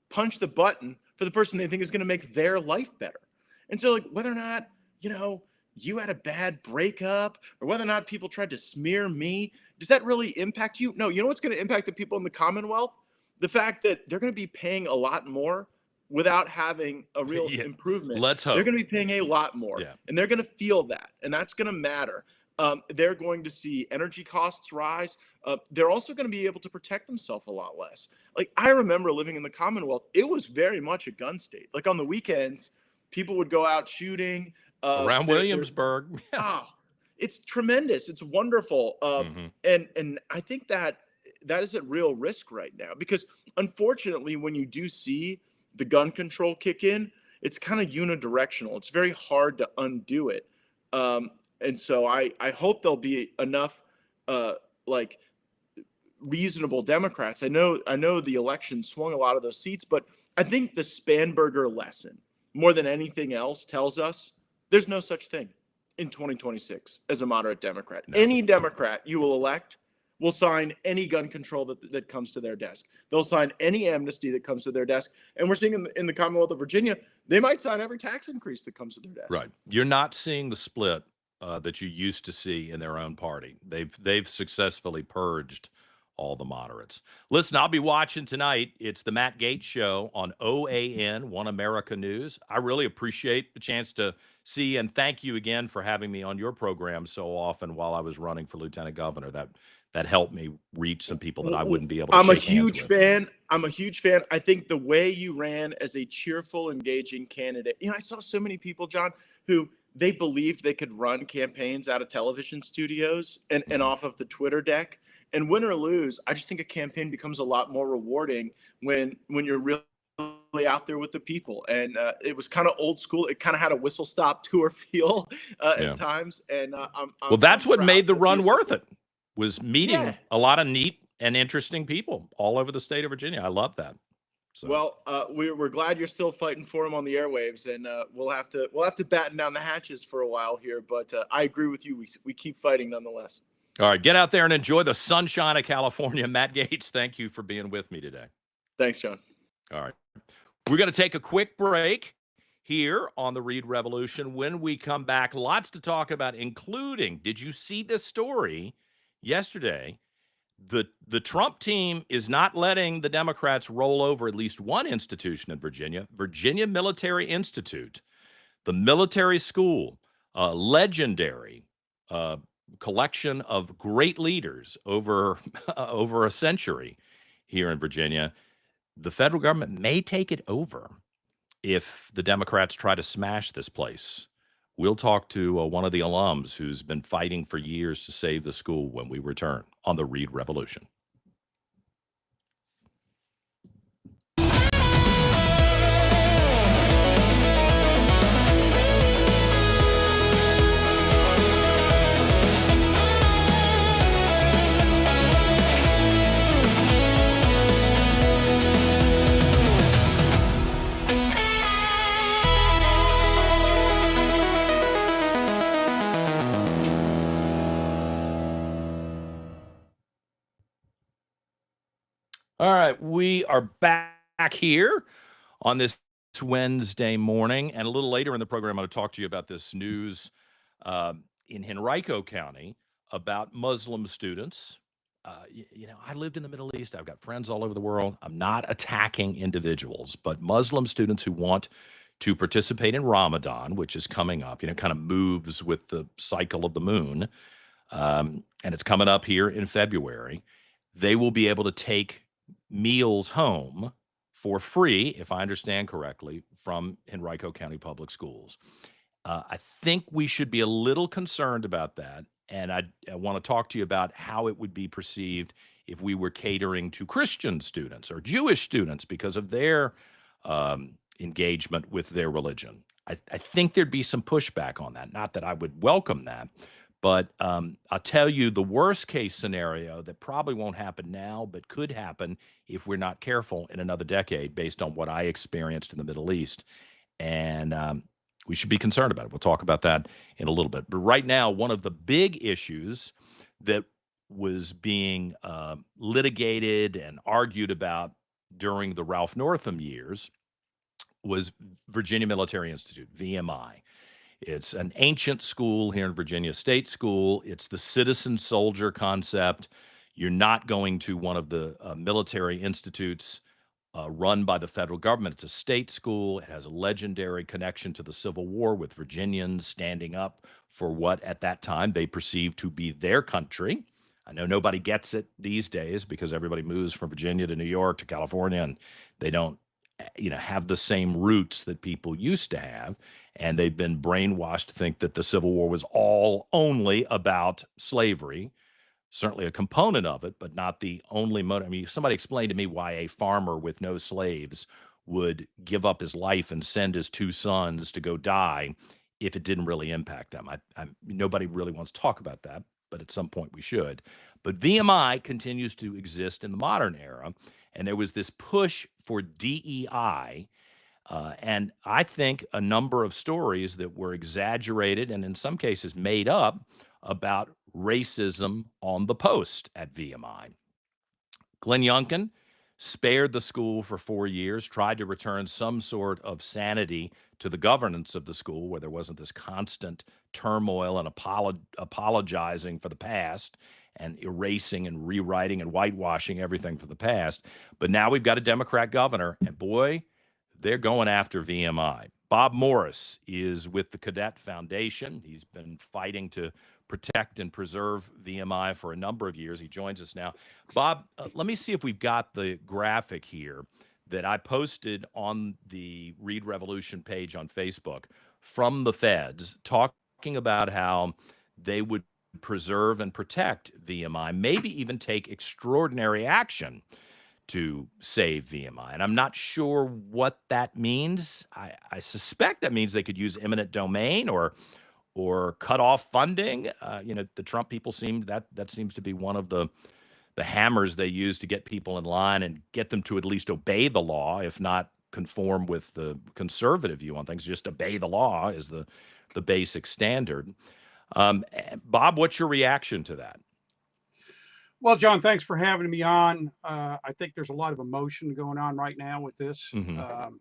punch the button for the person they think is going to make their life better. And so, like, whether or not, you had a bad breakup, or whether or not people tried to smear me, does that really impact you? No. You know what's going to impact the people in the Commonwealth? The fact that they're going to be paying a lot more without having a real improvement. Let's hope. They're going to be paying a lot more, and they're going to feel that, and that's going to matter. They're going to see energy costs rise. They're also going to be able to protect themselves a lot less. Like, I remember living in the Commonwealth, it was very much a gun state. Like, on the weekends, people would go out shooting. Around Williamsburg. It's tremendous. It's wonderful. And I think that is at real risk right now, because unfortunately, when you do see the gun control kick in, it's kind of unidirectional. It's very hard to undo it. And so I hope there'll be enough reasonable Democrats. I know the election swung a lot of those seats, but I think the Spanberger lesson, more than anything else, tells us there's no such thing in 2026 as a moderate Democrat. No. Any Democrat you will elect will sign any gun control that comes to their desk. They'll sign any amnesty that comes to their desk. And we're seeing in the Commonwealth of Virginia, they might sign every tax increase that comes to their desk. Right. You're not seeing the split that you used to see in their own party. They've successfully purged all the moderates. Listen, I'll be watching tonight. It's the Matt Gaetz Show on OAN, One America News. I really appreciate the chance to see, and thank you again for having me on your program so often while I was running for lieutenant governor. That helped me reach some people that I wouldn't be able to. I'm a huge fan. I think the way you ran as a cheerful, engaging candidate, I saw so many people, John, who they believed they could run campaigns out of television studios and off of the Twitter deck. And win or lose, I just think a campaign becomes a lot more rewarding when you're really out there with the people. And it was kind of old school. It kind of had a whistle stop tour feel at times. And that's what made the run worth it, was meeting a lot of neat and interesting people all over the state of Virginia. I love that. So. Well, we're glad you're still fighting for him on the airwaves, and we'll have to batten down the hatches for a while here. But I agree with you. We keep fighting nonetheless. All right, get out there and enjoy the sunshine of California. Matt Gaetz, thank you for being with me today. Thanks, John. All right. We're going to take a quick break here on the Reid Revolution. When we come back, lots to talk about, including, did you see this story yesterday? The Trump team is not letting the Democrats roll over at least one institution in Virginia, Virginia Military Institute, the military school, legendary collection of great leaders over a century here in Virginia. The federal government may take it over if the Democrats try to smash this place. We'll talk to one of the alums who's been fighting for years to save the school when we return on the Reid Revolution. All right, we are back here on this Wednesday morning, and a little later in the program, I'm going to talk to you about this news in Henrico County about Muslim students. I lived in the Middle East. I've got friends all over the world. I'm not attacking individuals, but Muslim students who want to participate in Ramadan, which is coming up, kind of moves with the cycle of the moon, and it's coming up here in February. They will be able to take meals home for free, if I understand correctly, from Henrico County Public Schools. I think we should be a little concerned about that, and I want to talk to you about how it would be perceived if we were catering to Christian students or Jewish students because of their engagement with their religion. I think there'd be some pushback on that. Not that I would welcome that, but I'll tell you the worst case scenario that probably won't happen now, but could happen if we're not careful in another decade based on what I experienced in the Middle East. And we should be concerned about it. We'll talk about that in a little bit. But right now, one of the big issues that was being litigated and argued about during the Ralph Northam years was Virginia Military Institute, VMI. It's an ancient school here in Virginia, state school. It's the citizen soldier concept. You're not going to one of the military institutes run by the federal government. It's a state school. It has a legendary connection to the Civil War with Virginians standing up for what at that time they perceived to be their country. I know nobody gets it these days because everybody moves from Virginia to New York to California, and they don't have the same roots that people used to have, and they've been brainwashed to think that the Civil War was all only about slavery. Certainly a component of it, but not the only motive. I mean, somebody explained to me why a farmer with no slaves would give up his life and send his 2 sons to go die if it didn't really impact them. Nobody really wants to talk about that, but at some point we should. But VMI continues to exist in the modern era, and there was this push for DEI. And I think a number of stories that were exaggerated and in some cases made up about racism on the post at VMI. Glenn Youngkin spared the school for 4 years, tried to return some sort of sanity to the governance of the school where there wasn't this constant turmoil and apologizing for the past and erasing and rewriting and whitewashing everything from the past. But now we've got a Democrat governor, and boy, they're going after VMI. Bob Morris is with the Cadet Foundation. He's been fighting to protect and preserve VMI for a number of years. He joins us now. Bob, let me see if we've got the graphic here that I posted on the Reid Revolution page on Facebook from the feds, talking about how they would preserve and protect VMI, maybe even take extraordinary action to save VMI. And I'm not sure what that means. I suspect that means they could use eminent domain or cut off funding. The Trump people that seems to be one of the hammers they use to get people in line and get them to at least obey the law, if not conform with the conservative view on things. Just obey the law is the basic standard. Bob, what's your reaction to that? Well, John, thanks for having me on. I think there's a lot of emotion going on right now with this. Mm-hmm.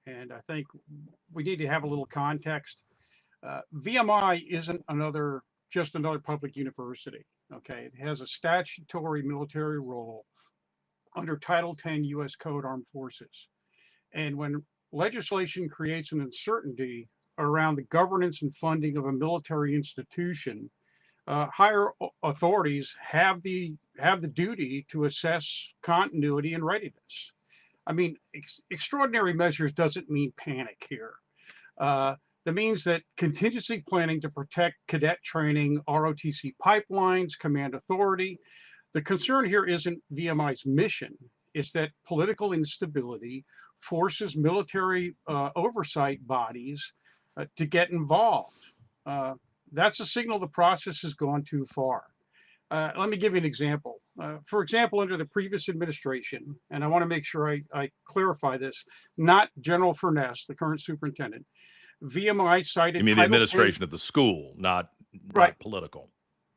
And I think we need to have a little context. VMI isn't just another public university. Okay, it has a statutory military role under Title 10 U.S. Code Armed Forces. And when legislation creates an uncertainty around the governance and funding of a military institution, higher authorities have the duty to assess continuity and readiness. I mean, extraordinary measures doesn't mean panic here. That means that contingency planning to protect cadet training, ROTC pipelines, command authority. The concern here isn't VMI's mission. It's that political instability forces military oversight bodies to get involved. That's a signal the process has gone too far. Let me give you an example. For example, under the previous administration, and I want to make sure I clarify this, not General Furness, the current superintendent, VMI cited— You mean the administration of the school, not political.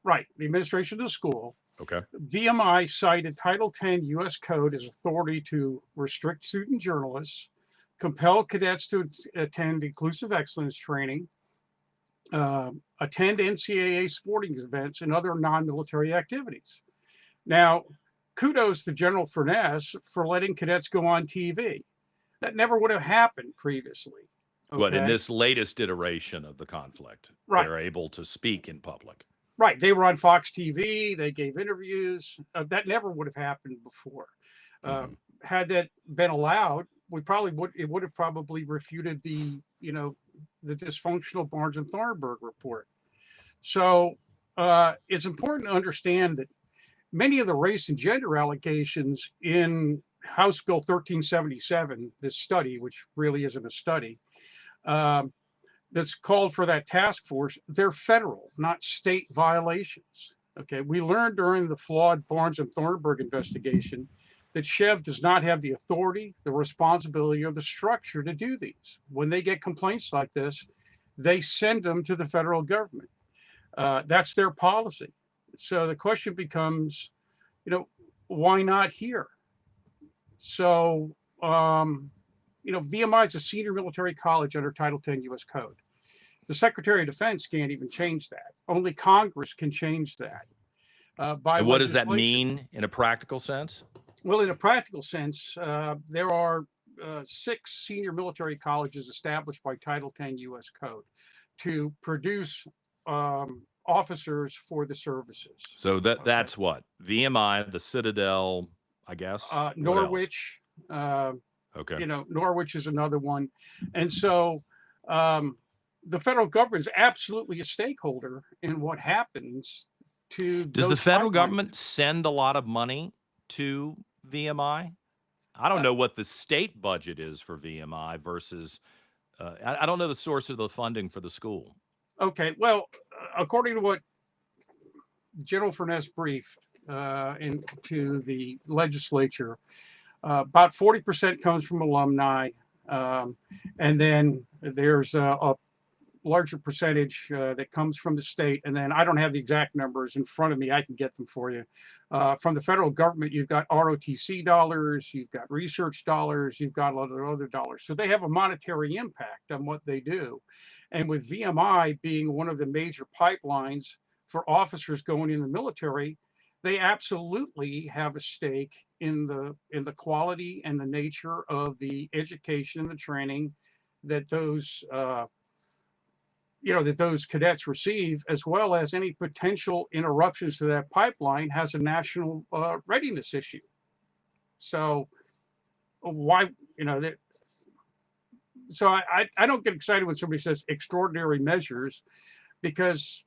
Right, the administration of the school. Okay. VMI cited Title 10 U.S. Code as authority to restrict student journalists, compel cadets to attend inclusive excellence training, attend NCAA sporting events, and other non-military activities. Now, kudos to General Furness for letting cadets go on TV. That never would have happened previously. Okay? What, in this latest iteration of the conflict, right, they're able to speak in public. Right. They were on Fox TV. They gave interviews. That never would have happened before. Had that been allowed, it would have probably refuted the dysfunctional Barnes and Thornburg report. So it's important to understand that many of the race and gender allegations in House Bill 1377, this study, which really isn't a study, that's called for that task force, they're federal, not state violations. Okay, we learned during the flawed Barnes and Thornburg investigation that Chev does not have the authority, the responsibility, or the structure to do these. When they get complaints like this, they send them to the federal government. That's their policy. So the question becomes, why not here? So, VMI is a senior military college under Title 10 U.S. Code. The Secretary of Defense can't even change that. Only Congress can change that by And what does that legislation. mean in a practical sense? Well, in a practical sense, there are 6 senior military colleges established by Title 10 U.S. Code to produce officers for the services. So that's what? VMI, the Citadel, I guess. Norwich. Okay. Norwich is another one. And so the federal government is absolutely a stakeholder in what happens to Does the federal government send a lot of money to VMI? I don't know what the state budget is for VMI versus, I don't know the source of the funding for the school. Okay, well, according to what General Furness briefed to the legislature, about 40% comes from alumni, and then there's a larger percentage that comes from the state. And then I don't have the exact numbers in front of me. I can get them for you. From the federal government, you've got ROTC dollars, you've got research dollars, you've got a lot of other dollars. So they have a monetary impact on what they do. And with VMI being one of the major pipelines for officers going in the military, they absolutely have a stake in the quality and the nature of the education and the training that those that those cadets receive, as well as any potential interruptions to that pipeline has a national readiness issue. So why, so I don't get excited when somebody says extraordinary measures, because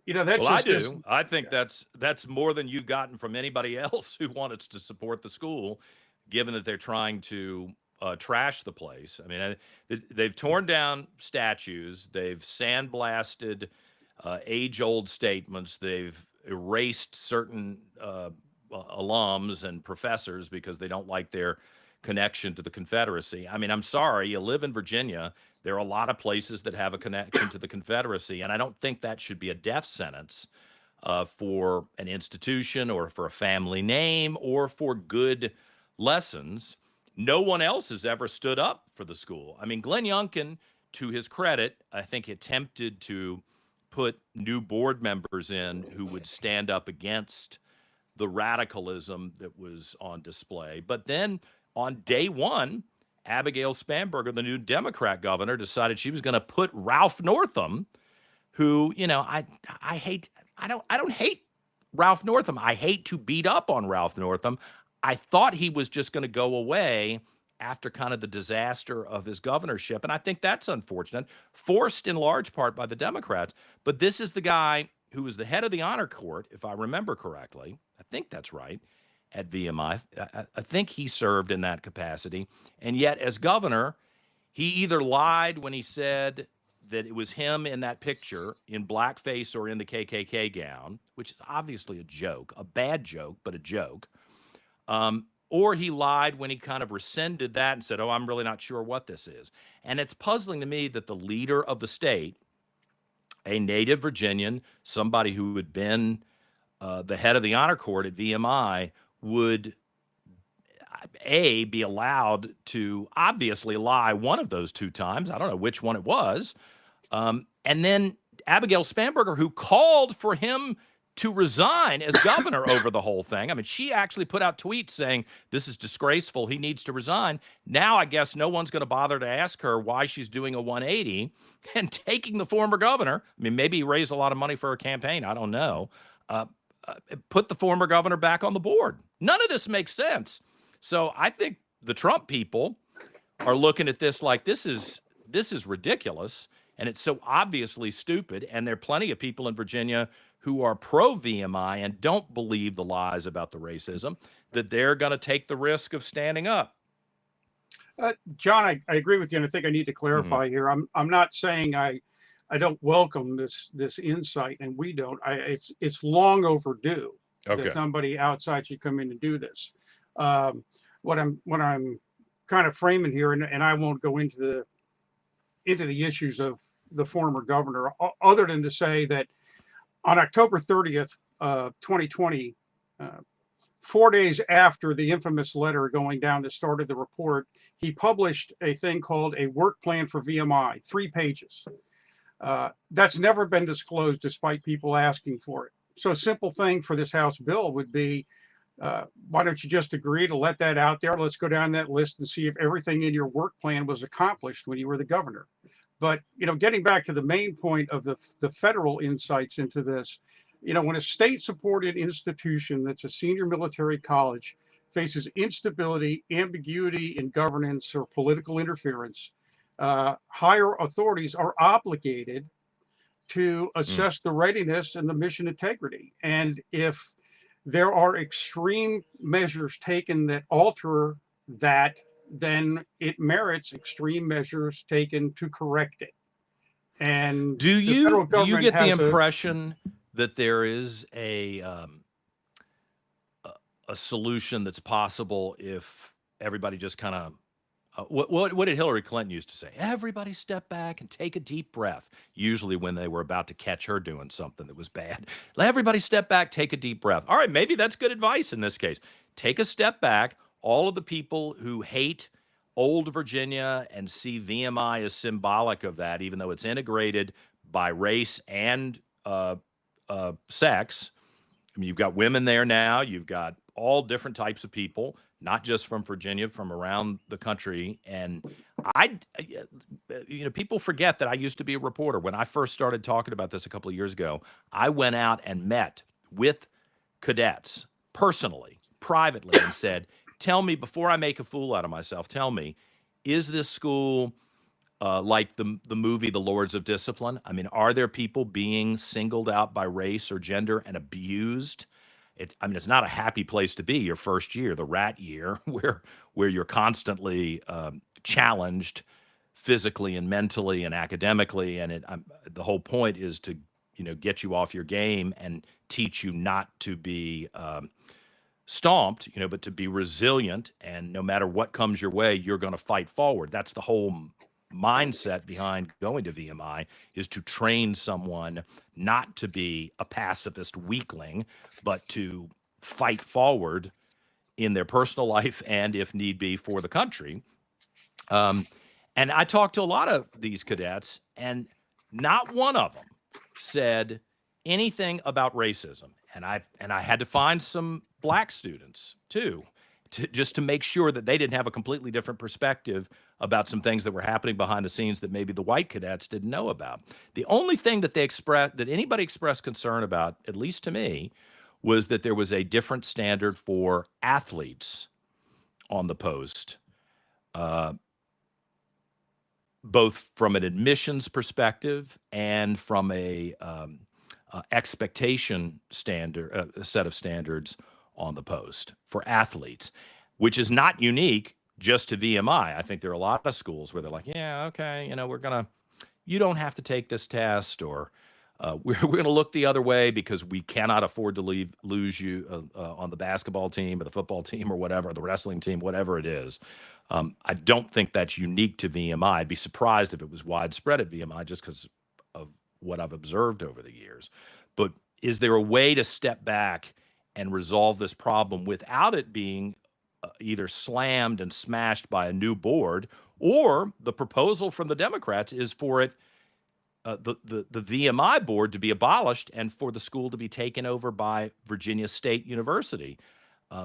that's I do. I think that's more than you've gotten from anybody else who wanted to support the school, given that they're trying to trash the place. I mean, they've torn down statues, they've sandblasted age-old statements, they've erased certain alums and professors because they don't like their connection to the Confederacy. I mean, I'm sorry, you live in Virginia. There are a lot of places that have a connection to the Confederacy, and I don't think that should be a death sentence for an institution or for a family name or for good lessons. No one else has ever stood up for the school. I mean, Glenn Youngkin, to his credit, I think attempted to put new board members in who would stand up against the radicalism that was on display. But then on day one, Abigail Spanberger, the new Democrat governor, decided she was going to put Ralph Northam, who, I don't hate Ralph Northam. I hate to beat up on Ralph Northam. I thought he was just going to go away after kind of the disaster of his governorship. And I think that's unfortunate, forced in large part by the Democrats. But this is the guy who was the head of the honor court, if I remember correctly. I think that's right, at VMI. I think he served in that capacity. And yet, as governor, he either lied when he said that it was him in that picture in blackface or in the KKK gown, which is obviously a joke, a bad joke, but a joke. Or he lied when he kind of rescinded that and said, oh, I'm really not sure what this is. And it's puzzling to me that the leader of the state, a native Virginian, somebody who had been the head of the honor court at VMI, would, be allowed to obviously lie one of those two times. I don't know which one it was. And then Abigail Spanberger, who called for him to resign as governor over the whole thing. I mean, she actually put out tweets saying, this is disgraceful, he needs to resign. Now, I guess no one's going to bother to ask her why she's doing a 180 and taking the former governor. I mean, maybe he raised a lot of money for her campaign. I don't know. Put the former governor back on the board. None of this makes sense. So I think the Trump people are looking at this like this is ridiculous, and it's so obviously stupid. And there are plenty of people in Virginia who are pro-VMI and don't believe the lies about the racism, that they're going to take the risk of standing up. John, I agree with you, and I think I need to clarify here. I'm not saying I don't welcome this insight, and we don't. It's long overdue that somebody outside should come in and do this. What I'm kind of framing here, and I won't go into the issues of the former governor, other than to say that on October 30th, 2020, 4 days after the infamous letter going down that started the report, he published a thing called a work plan for VMI, 3 pages. That's never been disclosed despite people asking for it. So a simple thing for this House bill would be, why don't you just agree to let that out there? Let's go down that list and see if everything in your work plan was accomplished when you were the governor. But, getting back to the main point of the federal insights into this, when a state-supported institution that's a senior military college faces instability, ambiguity in governance, or political interference, higher authorities are obligated to assess the readiness and the mission integrity. And if there are extreme measures taken that alter that, then it merits extreme measures taken to correct it. And Do the federal you government get the has impression that there is a solution that's possible if everybody just kind of what did Hillary Clinton used to say? Everybody step back and take a deep breath. Usually when they were about to catch her doing something that was bad. Let everybody step back, take a deep breath. All right, maybe that's good advice in this case. Take a step back. All of the people who hate old Virginia and see VMI as symbolic of that, even though it's integrated by race and sex. I mean, you've got women there now. You've got all different types of people, not just from Virginia, from around the country. And people forget that I used to be a reporter. When I first started talking about this a couple of years ago, I went out and met with cadets personally, privately, and said, tell me, before I make a fool out of myself, tell me, is this school like the movie The Lords of Discipline? I mean, are there people being singled out by race or gender and abused? It's not a happy place to be your first year, the rat year, where you're constantly challenged physically and mentally and academically. And the whole point is to get you off your game and teach you not to be stomped, but to be resilient. And no matter what comes your way, you're going to fight forward. That's the whole mindset behind going to VMI, is to train someone not to be a pacifist weakling, but to fight forward in their personal life and, if need be, for the country. And I talked to a lot of these cadets, and not one of them said anything about racism. And I had to find some black students too, just to make sure that they didn't have a completely different perspective about some things that were happening behind the scenes that maybe the white cadets didn't know about. The only thing that anybody expressed concern about, at least to me, was that there was a different standard for athletes on the post, both from an admissions perspective and from a expectation standard, a set of standards on the post for athletes, which is not unique just to VMI. I think there are a lot of schools where they're like, yeah, okay, you don't have to take this test, or we're going to look the other way because we cannot afford to lose you on the basketball team or the football team or whatever, the wrestling team, whatever it is. I don't think that's unique to VMI. I'd be surprised if it was widespread at VMI just because of what I've observed over the years. But is there a way to step back and resolve this problem without it being either slammed and smashed by a new board, or the proposal from the Democrats is for it, the VMI board to be abolished and for the school to be taken over by Virginia State University?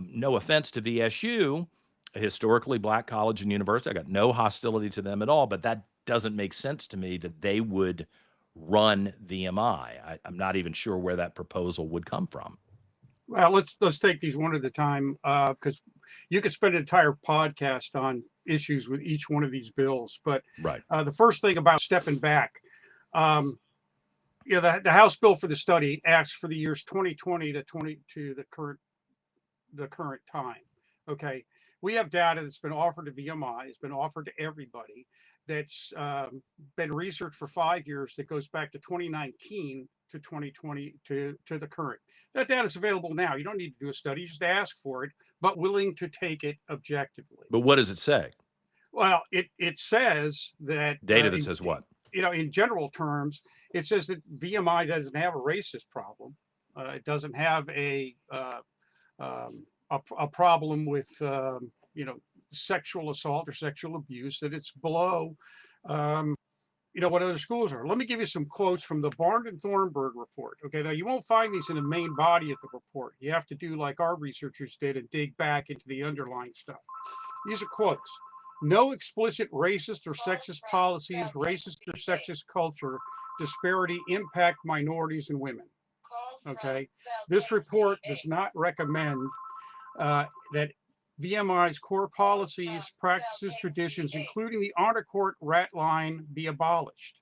No offense to VSU, a historically black college and university. I got no hostility to them at all, but that doesn't make sense to me that they would run VMI. I'm not even sure where that proposal would come from. Well, let's take these one at a time, because you could spend an entire podcast on issues with each one of these bills. But right. The first thing about stepping back, the House bill for the study asks for the years 2020 to the current time. Okay, we have data that's been offered to VMI, it's been offered to everybody, that's been researched for 5 years that goes back to 2019 to 2020 to the current. That data is available now. You don't need to do a study, just ask for it, but willing to take it objectively. But what does it say? Well, it says that data that says what? In general terms, it says that VMI doesn't have a racist problem. It doesn't have a problem with sexual assault or sexual abuse. That it's below what other schools are. Let me give you some quotes from the Barnes and Thornburg report. Okay, now you won't find these in the main body of the report. You have to do like our researchers did and dig back into the underlying stuff. These are quotes. No explicit racist or sexist policies, racist or sexist culture disparity impact minorities and women. Okay, this report does not recommend that VMI's core policies, practices, traditions, including the honor court rat line, be abolished.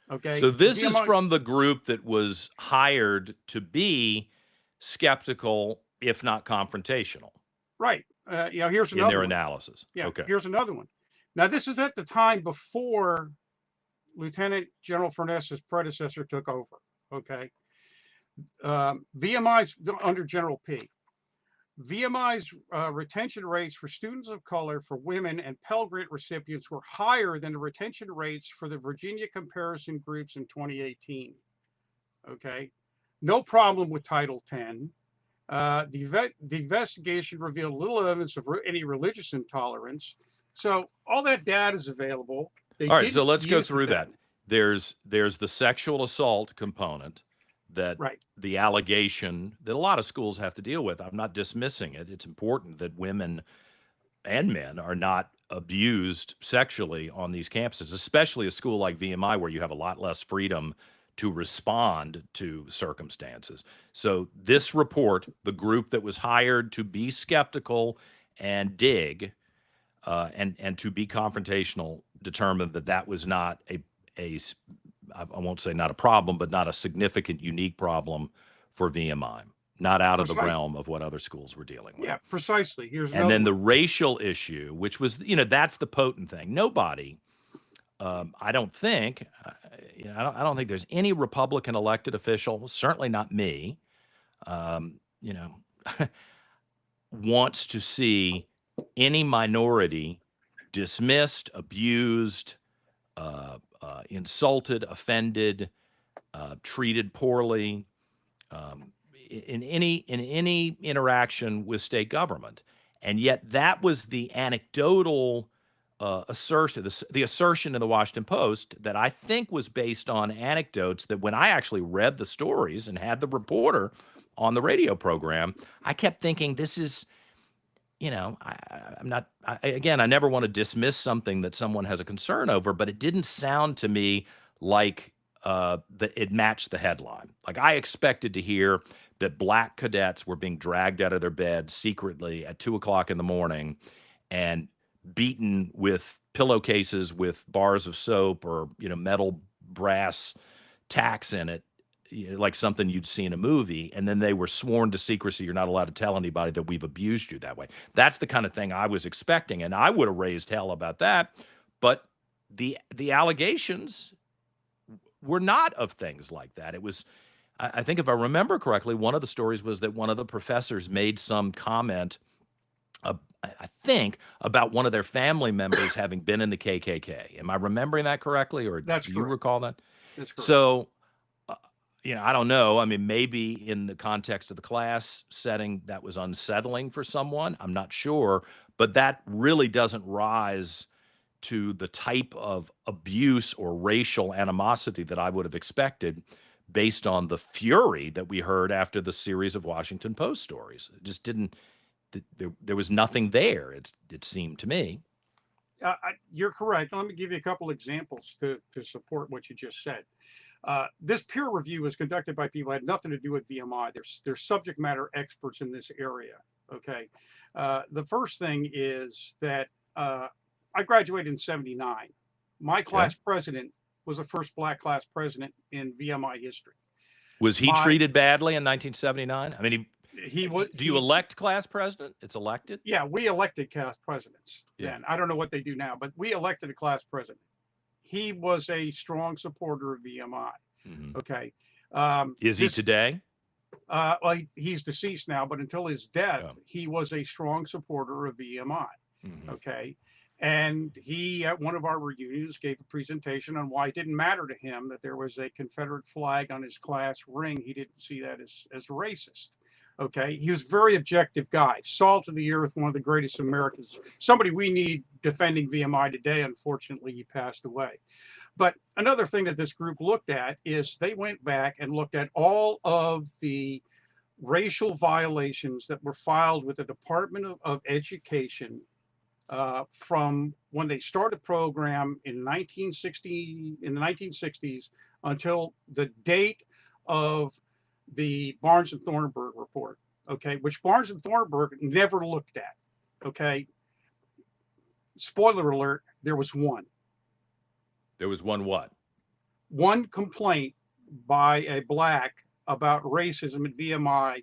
Okay. So this is VMI from the group that was hired to be skeptical, if not confrontational, right. Here's in another their one. analysis. Yeah. Okay. Here's another one. Now, this is at the time before Lieutenant General Furness's predecessor took over. Okay. VMI's under General P. VMI's retention rates for students of color, for women, and Pell Grant recipients were higher than the retention rates for the Virginia comparison groups in 2018. Okay, no problem with Title X. The investigation revealed little evidence of any religious intolerance. So all that data is available. All right, so let's go through that. There's the sexual assault component that right. The allegation that a lot of schools have to deal with. I'm not dismissing it. It's important that women and men are not abused sexually on these campuses, especially a school like VMI where you have a lot less freedom to respond to circumstances. So this report, the group that was hired to be skeptical and dig and to be confrontational, determined that that was not I won't say not a problem, but not a significant, unique problem for VMI, not out of the realm of what other schools were dealing with. Yeah, precisely. And then the racial issue, which was, that's the potent thing. Nobody, I don't think, I don't think there's any Republican elected official, certainly not me, wants to see any minority dismissed, abused, insulted, offended, treated poorly in any interaction with state government. And yet that was the anecdotal assertion, the assertion in the Washington Post that I think was based on anecdotes that when I actually read the stories and had the reporter on the radio program, I kept thinking this is, I never want to dismiss something that someone has a concern over, but it didn't sound to me like it matched the headline. Like I expected to hear that black cadets were being dragged out of their bed secretly at 2:00 in the morning and beaten with pillowcases with bars of soap or, metal brass tacks in it, like something you'd see in a movie, and then they were sworn to secrecy. You're not allowed to tell anybody that we've abused you that way. That's the kind of thing I was expecting, and I would have raised hell about that. But the allegations were not of things like that. It was, I think if I remember correctly, one of the stories was that one of the professors made some comment, I think, about one of their family members having been in the KKK. Am I remembering that correctly, or do you recall that? That's correct. So, I don't know. I mean, maybe in the context of the class setting, that was unsettling for someone. I'm not sure. But that really doesn't rise to the type of abuse or racial animosity that I would have expected based on the fury that we heard after the series of Washington Post stories. It just didn't, there was nothing there, it seemed to me. You're correct. Let me give you a couple examples to support what you just said. This peer review was conducted by people who had nothing to do with VMI. They're subject matter experts in this area. Okay. The first thing is that I graduated in '79. My class president was the first black class president in VMI history. Was he treated badly in 1979? I mean, he was. Do you elect class president? It's elected? Yeah, we elected class presidents then. Yeah. I don't know what they do now, but we elected a class president. He was a strong supporter of VMI. Mm-hmm. Okay. Is he today? Well, he's deceased now, but until his death, he was a strong supporter of VMI. Mm-hmm. Okay. And he, at one of our reunions, gave a presentation on why it didn't matter to him that there was a Confederate flag on his class ring. He didn't see that as racist. Okay, he was a very objective guy, salt of the earth, one of the greatest Americans, somebody we need defending VMI today. Unfortunately, he passed away. But another thing that this group looked at is they went back and looked at all of the racial violations that were filed with the Department of Education from when they started the program in 1960, in the 1960s, until the date of the Barnes and Thornburg report, okay, which Barnes and Thornburg never looked at, okay. Spoiler alert, there was one. There was one what? One complaint by a black about racism at VMI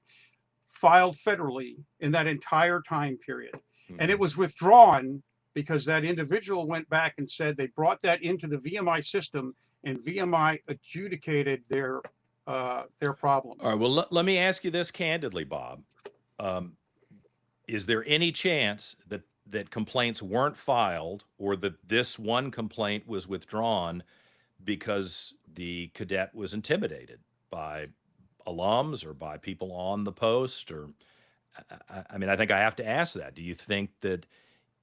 filed federally in that entire time period. Mm-hmm. And it was withdrawn because that individual went back and said they brought that into the VMI system and VMI adjudicated their problem. All right, well, let me ask you this candidly, Bob. Is there any chance that complaints weren't filed, or that this one complaint was withdrawn because the cadet was intimidated by alums or by people on the post? Or, I mean, I think I have to ask that. Do you think that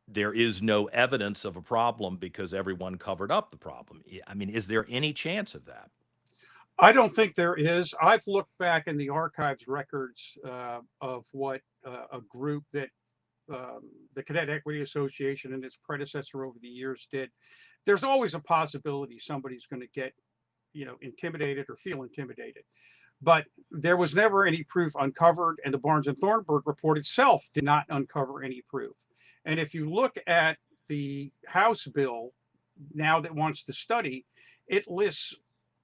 there is no evidence of a problem because everyone covered up the problem? I mean, is there any chance of that? I don't think there is. I've looked back in the archives records of what a group that the Cadet Equity Association and its predecessor over the years did. There's always a possibility somebody's going to get, intimidated or feel intimidated. But there was never any proof uncovered, and the Barnes and Thornburg report itself did not uncover any proof. And if you look at the House bill now that wants to study, it lists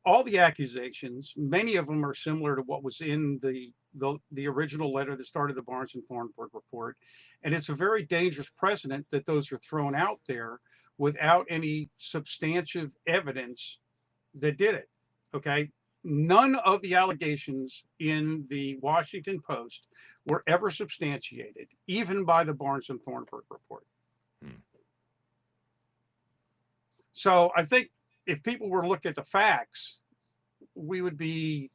all the accusations. Many of them are similar to what was in the original letter that started the Barnes and Thornburg report. And it's a very dangerous precedent that those are thrown out there without any substantive evidence that did it. Okay. None of the allegations in the Washington Post were ever substantiated, even by the Barnes and Thornburg report. So I think if people were to look at the facts, we would be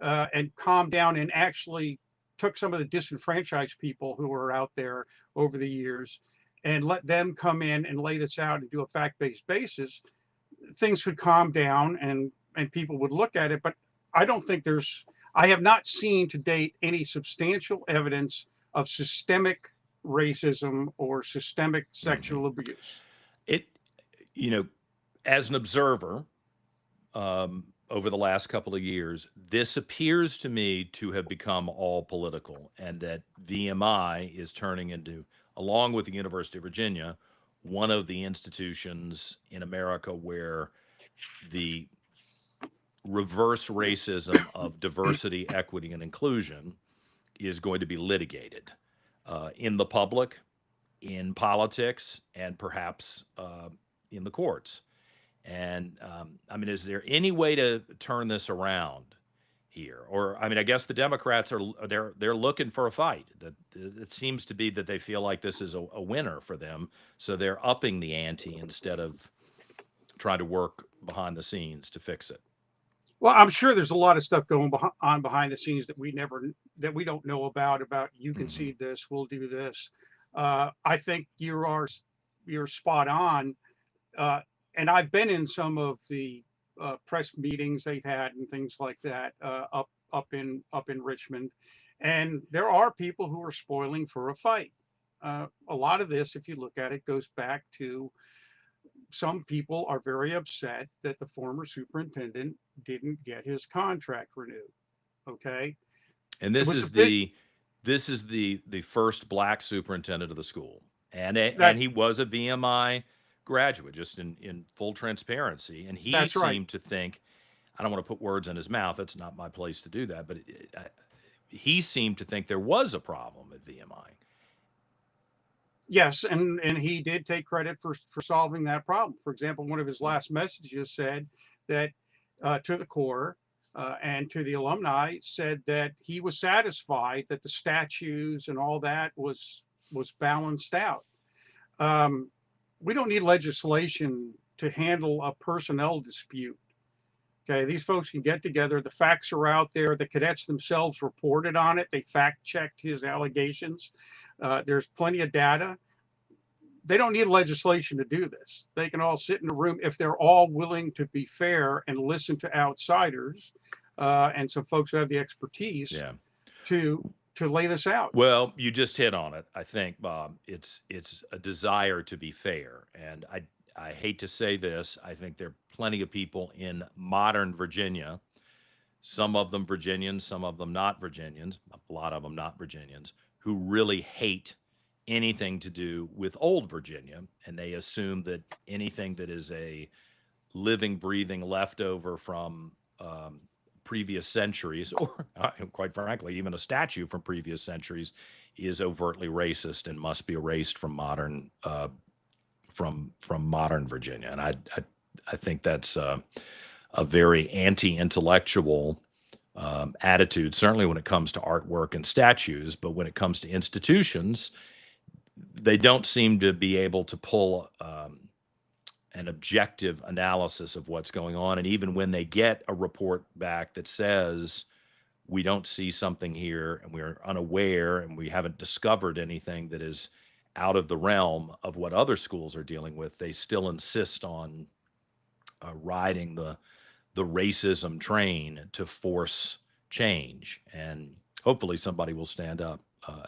and calm down and actually took some of the disenfranchised people who were out there over the years and let them come in and lay this out and do a fact-based basis, things could calm down and people would look at it. But I don't think I have not seen to date any substantial evidence of systemic racism or systemic sexual abuse. As an observer, over the last couple of years, this appears to me to have become all political, and that VMI is turning into, along with the University of Virginia, one of the institutions in America where the reverse racism of diversity, equity, and inclusion is going to be litigated in the public, in politics, and perhaps in the courts. And I mean, is there any way to turn this around here? Or, I mean, I guess the Democrats they're looking for a fight. That it seems to be that they feel like this is a winner for them, so they're upping the ante instead of trying to work behind the scenes to fix it. Well, I'm sure there's a lot of stuff going on behind the scenes that we don't know about. You concede this, we'll do this. I think you're spot on. And I've been in some of the press meetings they've had and things like that up in Richmond, and there are people who are spoiling for a fight. A lot of this, if you look at it, goes back to some people are very upset that the former superintendent didn't get his contract renewed. Okay, and this is the first black superintendent of the school, and he was a VMI graduate, just in full transparency. And he seemed to think, I don't want to put words in his mouth, that's not my place to do that, but he seemed to think there was a problem at VMI. Yes, and he did take credit for solving that problem. For example, one of his last messages said that to the Corps and to the alumni, said that he was satisfied that the statues and all that was balanced out. we don't need legislation to handle a personnel dispute. Okay, these folks can get together. The facts are out there. The cadets themselves reported on it. They fact checked his allegations. There's plenty of data. They don't need legislation to do this. They can all sit in a room if they're all willing to be fair and listen to outsiders and some folks who have the expertise to lay this out. Well, you just hit on it, I think, Bob. It's a desire to be fair. And I hate to say this, I think there are plenty of people in modern Virginia, some of them Virginians, some of them not Virginians, a lot of them not Virginians, who really hate anything to do with old Virginia. And they assume that anything that is a living, breathing leftover from previous centuries, or quite frankly, even a statue from previous centuries, is overtly racist and must be erased from modern modern Virginia. And I think that's a very anti-intellectual attitude, certainly when it comes to artwork and statues, but when it comes to institutions, they don't seem to be able to pull an objective analysis of what's going on. And even when they get a report back that says we don't see something here and we're unaware and we haven't discovered anything that is out of the realm of what other schools are dealing with, they still insist on riding the racism train to force change. And hopefully somebody will stand up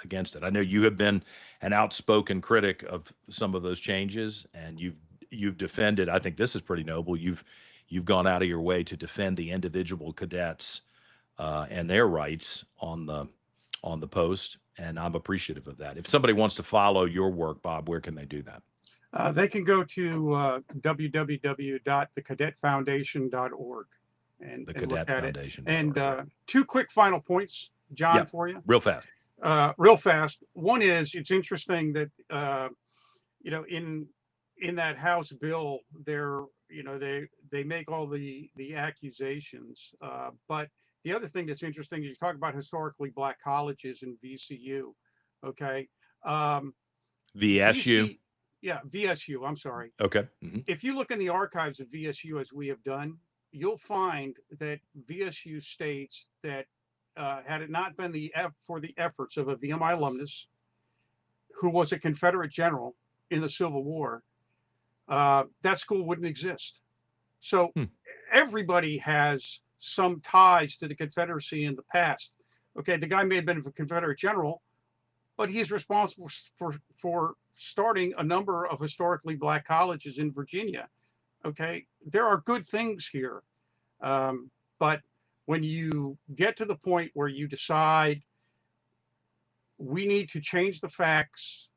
against it. I know you have been an outspoken critic of some of those changes, and you've defended. I think this is pretty noble. You've gone out of your way to defend the individual cadets and their rights on the post, and I'm appreciative of that. If somebody wants to follow your work, Bob, where can they do that? They can go to www.thecadetfoundation.org and look at it. And two quick final points, John, for you. Real fast. One is, it's interesting that in that House bill, they make all the accusations, but the other thing that's interesting is you talk about historically black colleges in VCU. Okay. VSU. VSU. I'm sorry. Okay. Mm-hmm. If you look in the archives of VSU, as we have done, you'll find that VSU states that had it not been for the efforts of a VMI alumnus who was a Confederate general in the Civil War, that school wouldn't exist. So everybody has some ties to the Confederacy in the past. Okay, the guy may have been a Confederate general, but he's responsible for starting a number of historically black colleges in Virginia. Okay, there are good things here, but when you get to the point where you decide we need to change the facts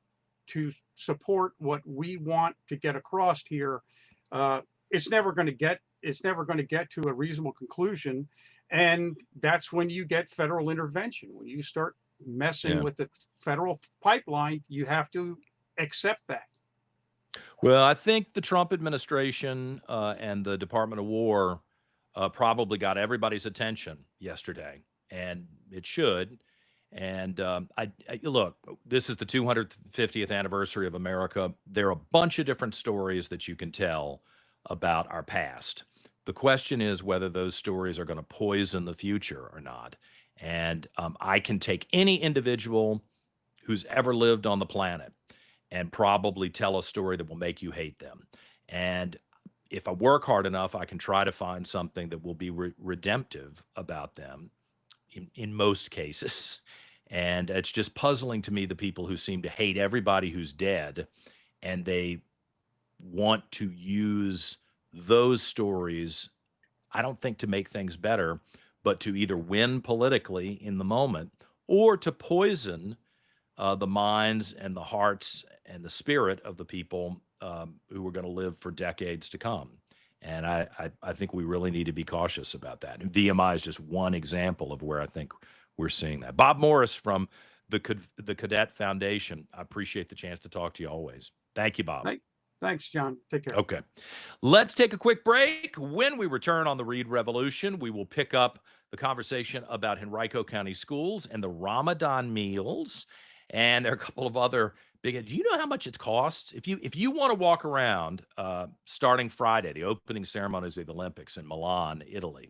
to support what we want to get across here, it's never going to get to a reasonable conclusion. And that's when you get federal intervention. When you start messing with the federal pipeline, you have to accept that. Well, I think the Trump administration and the Department of War probably got everybody's attention yesterday, and it should. And look, this is the 250th anniversary of America. There are a bunch of different stories that you can tell about our past. The question is whether those stories are going to poison the future or not. And I can take any individual who's ever lived on the planet and probably tell a story that will make you hate them. And if I work hard enough, I can try to find something that will be redemptive about them in most cases. And it's just puzzling to me, the people who seem to hate everybody who's dead, and they want to use those stories, I don't think to make things better, but to either win politically in the moment or to poison the minds and the hearts and the spirit of the people who are going to live for decades to come. And I think we really need to be cautious about that. And VMI is just one example of where I think we're seeing that. Bob Morris from the Cadet Foundation. I appreciate the chance to talk to you always. Thank you, Bob. Thanks, John. Take care. Okay. Let's take a quick break. When we return on the Reid Revolution, we will pick up the conversation about Henrico County Schools and the Ramadan meals. And there are a couple of other big. Do you know how much it costs if you want to walk around starting Friday, the opening ceremonies of the Olympics in Milan, Italy?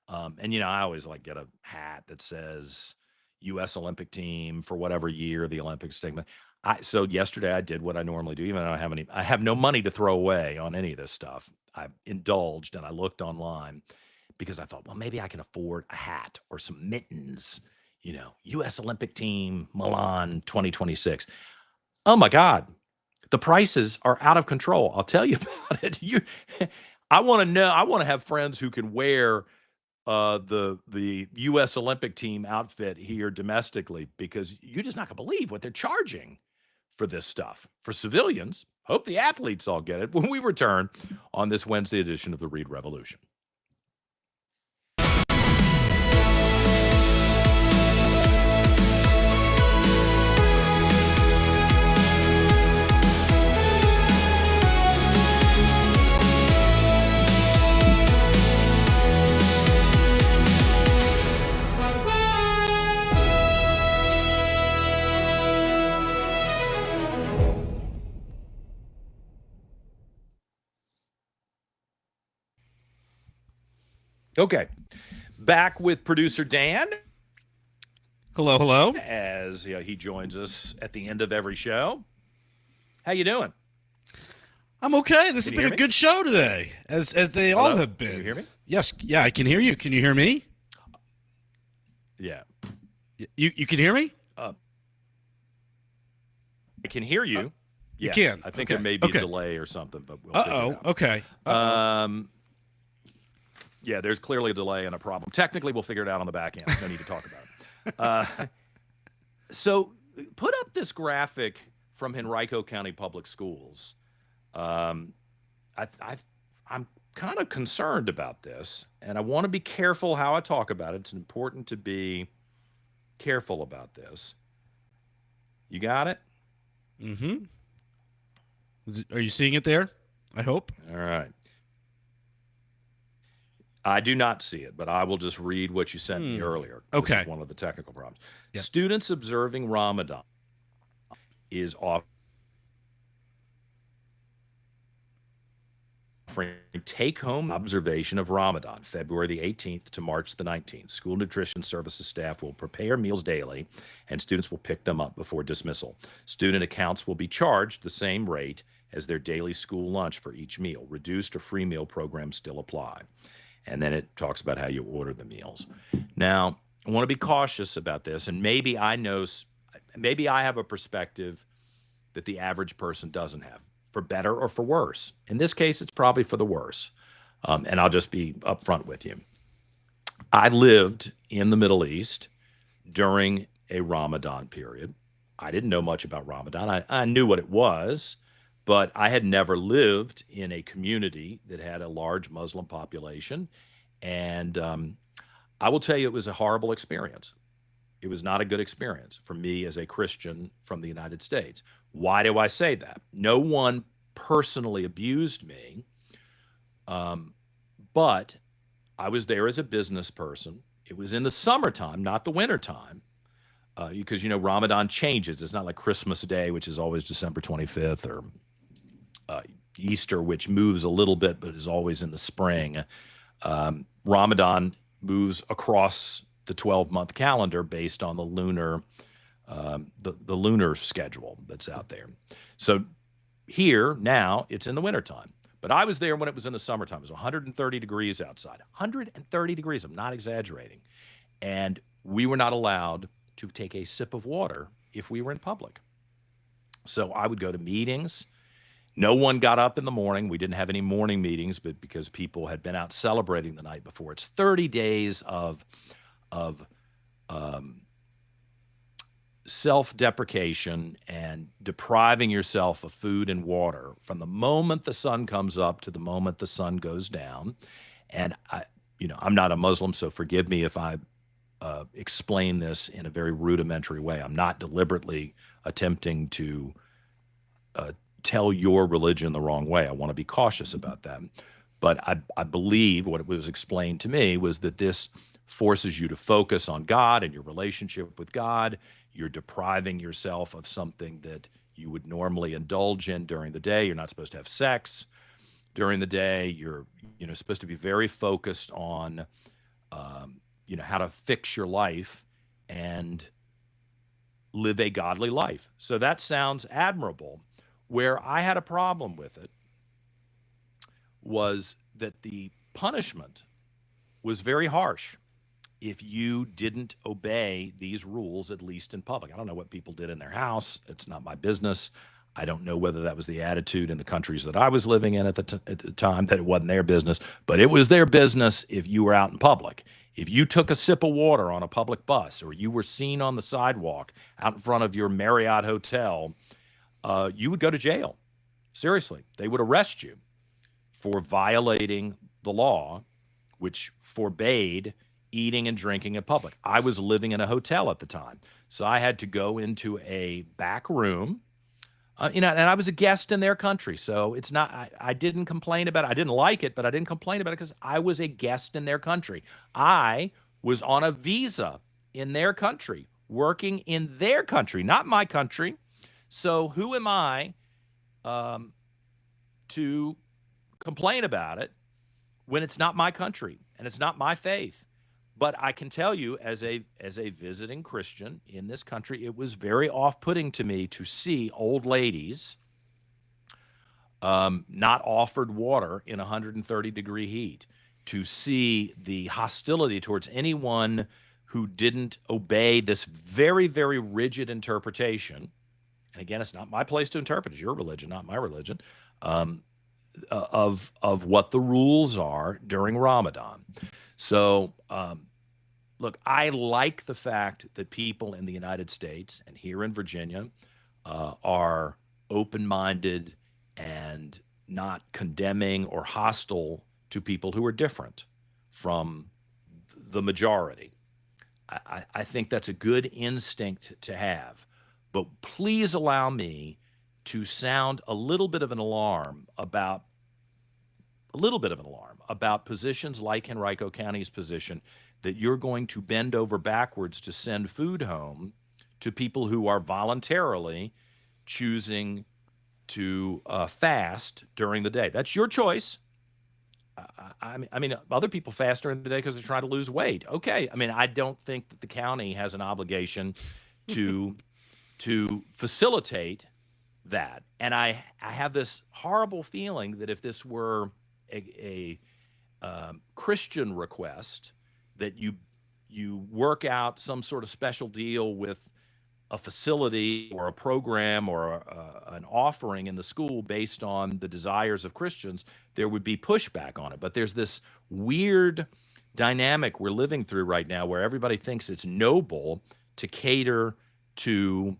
And I always like get a hat that says U.S. Olympic team for whatever year the Olympics take. So yesterday I did what I normally do, even though I have no money to throw away on any of this stuff. I indulged and I looked online because I thought, well, maybe I can afford a hat or some mittens, U.S. Olympic team, Milan 2026. Oh my God, the prices are out of control. I'll tell you about it. I want to have friends who can wear the U.S. Olympic team outfit here domestically, because you're just not going to believe what they're charging for this stuff. For civilians, hope the athletes all get it when we return on this Wednesday edition of the Reid Revolution. Okay, back with producer Dan. Hello, hello. As he joins us at the end of every show. How you doing? I'm okay. This has been a good show today, as they all have been. Can you hear me? Yes. Yeah, I can hear you. Can you hear me? Yeah. You can hear me? I can hear you. You yes. can. I think there may be a delay or something, but we'll figure it out. Okay. Yeah, there's clearly a delay and a problem. Technically, we'll figure it out on the back end. No need to talk about it. So put up this graphic from Henrico County Public Schools. I'm kind of concerned about this, and I want to be careful how I talk about it. It's important to be careful about this. You got it? Mm-hmm. Are you seeing it there? I hope. All right. I do not see it, but I will just read what you sent me earlier. Okay. This is one of the technical problems. Yep. Students observing Ramadan is offering take-home observation of Ramadan, February the 18th to March the 19th. School nutrition services staff will prepare meals daily, and students will pick them up before dismissal. Student accounts will be charged the same rate as their daily school lunch for each meal. Reduced or free meal programs still apply. And then it talks about how you order the meals. Now, I want to be cautious about this, and maybe I have a perspective that the average person doesn't have, for better or for worse. In this case, it's probably for the worse. And I'll just be upfront with you. I lived in the Middle East during a Ramadan period. I didn't know much about Ramadan. I knew what it was, but I had never lived in a community that had a large Muslim population. And I will tell you, it was a horrible experience. It was not a good experience for me as a Christian from the United States. Why do I say that? No one personally abused me, but I was there as a business person. It was in the summertime, not the wintertime, because, Ramadan changes. It's not like Christmas Day, which is always December 25th, or Easter, which moves a little bit, but is always in the spring. Ramadan moves across the 12-month calendar based on the lunar schedule that's out there. So here now it's in the wintertime, but I was there when it was in the summertime. It was 130 degrees outside, 130 degrees. I'm not exaggerating. And we were not allowed to take a sip of water if we were in public. So I would go to meetings. No one got up in the morning. We didn't have any morning meetings, but because people had been out celebrating the night before. It's 30 days of self-deprecation and depriving yourself of food and water from the moment the sun comes up to the moment the sun goes down. And I'm not a Muslim, so forgive me if I explain this in a very rudimentary way. I'm not deliberately attempting to tell your religion the wrong way. I want to be cautious about that. But I believe what it was explained to me was that this forces you to focus on God and your relationship with God. You're depriving yourself of something that you would normally indulge in during the day. You're not supposed to have sex during the day. You're, supposed to be very focused on, how to fix your life and live a godly life. So that sounds admirable. Where I had a problem with it was that the punishment was very harsh if you didn't obey these rules, at least in public. I don't know what people did in their house. It's not my business. I don't know whether that was the attitude in the countries that I was living in at the time, that it wasn't their business, but it was their business if you were out in public. If you took a sip of water on a public bus, or you were seen on the sidewalk out in front of your Marriott hotel, you would go to jail. Seriously, they would arrest you for violating the law, which forbade eating and drinking in public. I was living in a hotel at the time, so I had to go into a back room, and I was a guest in their country, so it's not, I didn't complain about it. I didn't like it, but I didn't complain about it because I was a guest in their country. I was on a visa in their country, working in their country, not my country. So who am I to complain about it when it's not my country and it's not my faith? But I can tell you, as a visiting Christian in this country, it was very off-putting to me to see old ladies not offered water in 130-degree heat, to see the hostility towards anyone who didn't obey this very, very rigid interpretation. And again, it's not my place to interpret. It's your religion, not my religion, of what the rules are during Ramadan. So, look, I like the fact that people in the United States and here in Virginia are open-minded and not condemning or hostile to people who are different from the majority. I think that's a good instinct to have. But please allow me to sound a little bit of an alarm about positions like Henrico County's position, that you're going to bend over backwards to send food home to people who are voluntarily choosing to fast during the day. That's your choice. I mean, other people fast during the day because they're trying to lose weight. Okay. I mean, I don't think that the county has an obligation to facilitate that. And I have this horrible feeling that if this were a Christian request, that you work out some sort of special deal with a facility or a program or an offering in the school based on the desires of Christians, there would be pushback on it. But there's this weird dynamic we're living through right now where everybody thinks it's noble to cater to,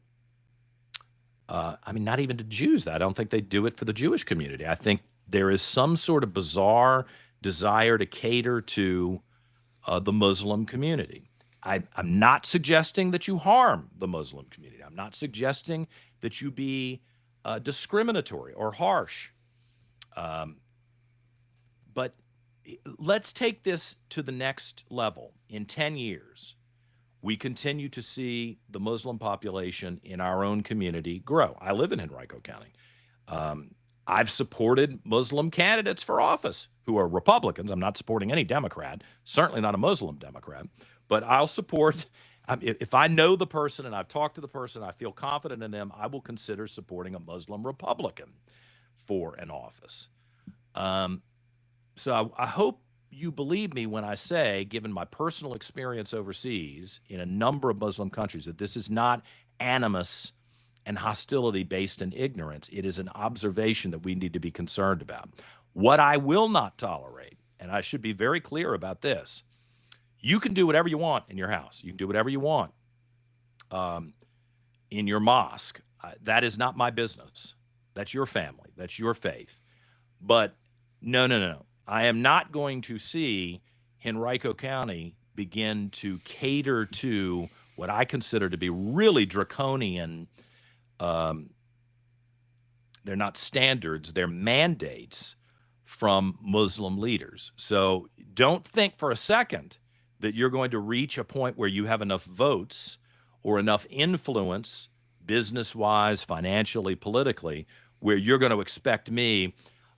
not even to Jews. I don't think they do it for the Jewish community. I think there is some sort of bizarre desire to cater to the Muslim community. I'm not suggesting that you harm the Muslim community. I'm not suggesting that you be discriminatory or harsh. But let's take this to the next level. In 10 years, we continue to see the Muslim population in our own community grow. I live in Henrico County. I've supported Muslim candidates for office who are Republicans. I'm not supporting any Democrat, certainly not a Muslim Democrat, but I'll support, if I know the person and I've talked to the person, I feel confident in them, I will consider supporting a Muslim Republican for an office. So I hope you believe me when I say, given my personal experience overseas in a number of Muslim countries, that this is not animus and hostility based in ignorance. It is an observation that we need to be concerned about. What I will not tolerate, and I should be very clear about this, you can do whatever you want in your house. You can do whatever you want in your mosque. That is not my business. That's your family. That's your faith. But no. I am not going to see Henrico County begin to cater to what I consider to be really draconian. They're not standards, they're mandates from Muslim leaders. So don't think for a second that you're going to reach a point where you have enough votes or enough influence, business-wise, financially, politically, where you're going to expect me,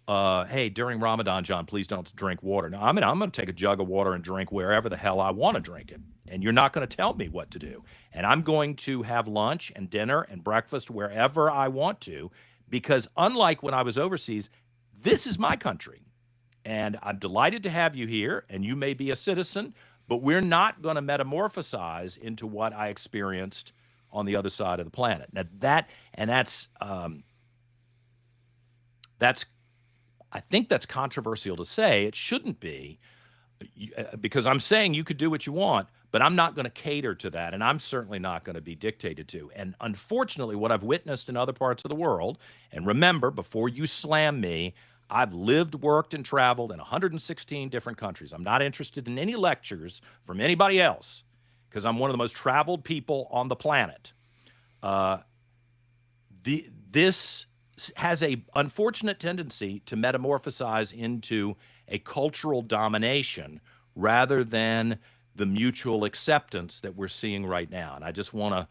hey, during Ramadan, John, please don't drink water. No, I'm going to take a jug of water and drink wherever the hell I want to drink it. And you're not going to tell me what to do. And I'm going to have lunch and dinner and breakfast wherever I want to, because unlike when I was overseas, this is my country. And I'm delighted to have you here, and you may be a citizen, but we're not going to metamorphosize into what I experienced on the other side of the planet. Now that's I think that's controversial to say. It shouldn't be, because I'm saying you could do what you want, but I'm not going to cater to that, and I'm certainly not going to be dictated to. And unfortunately, what I've witnessed in other parts of the world, and remember, before you slam me, I've lived, worked, and traveled in 116 different countries. I'm not interested in any lectures from anybody else, because I'm one of the most traveled people on the planet. This has a unfortunate tendency to metamorphosize into a cultural domination rather than the mutual acceptance that we're seeing right now. And I just want to,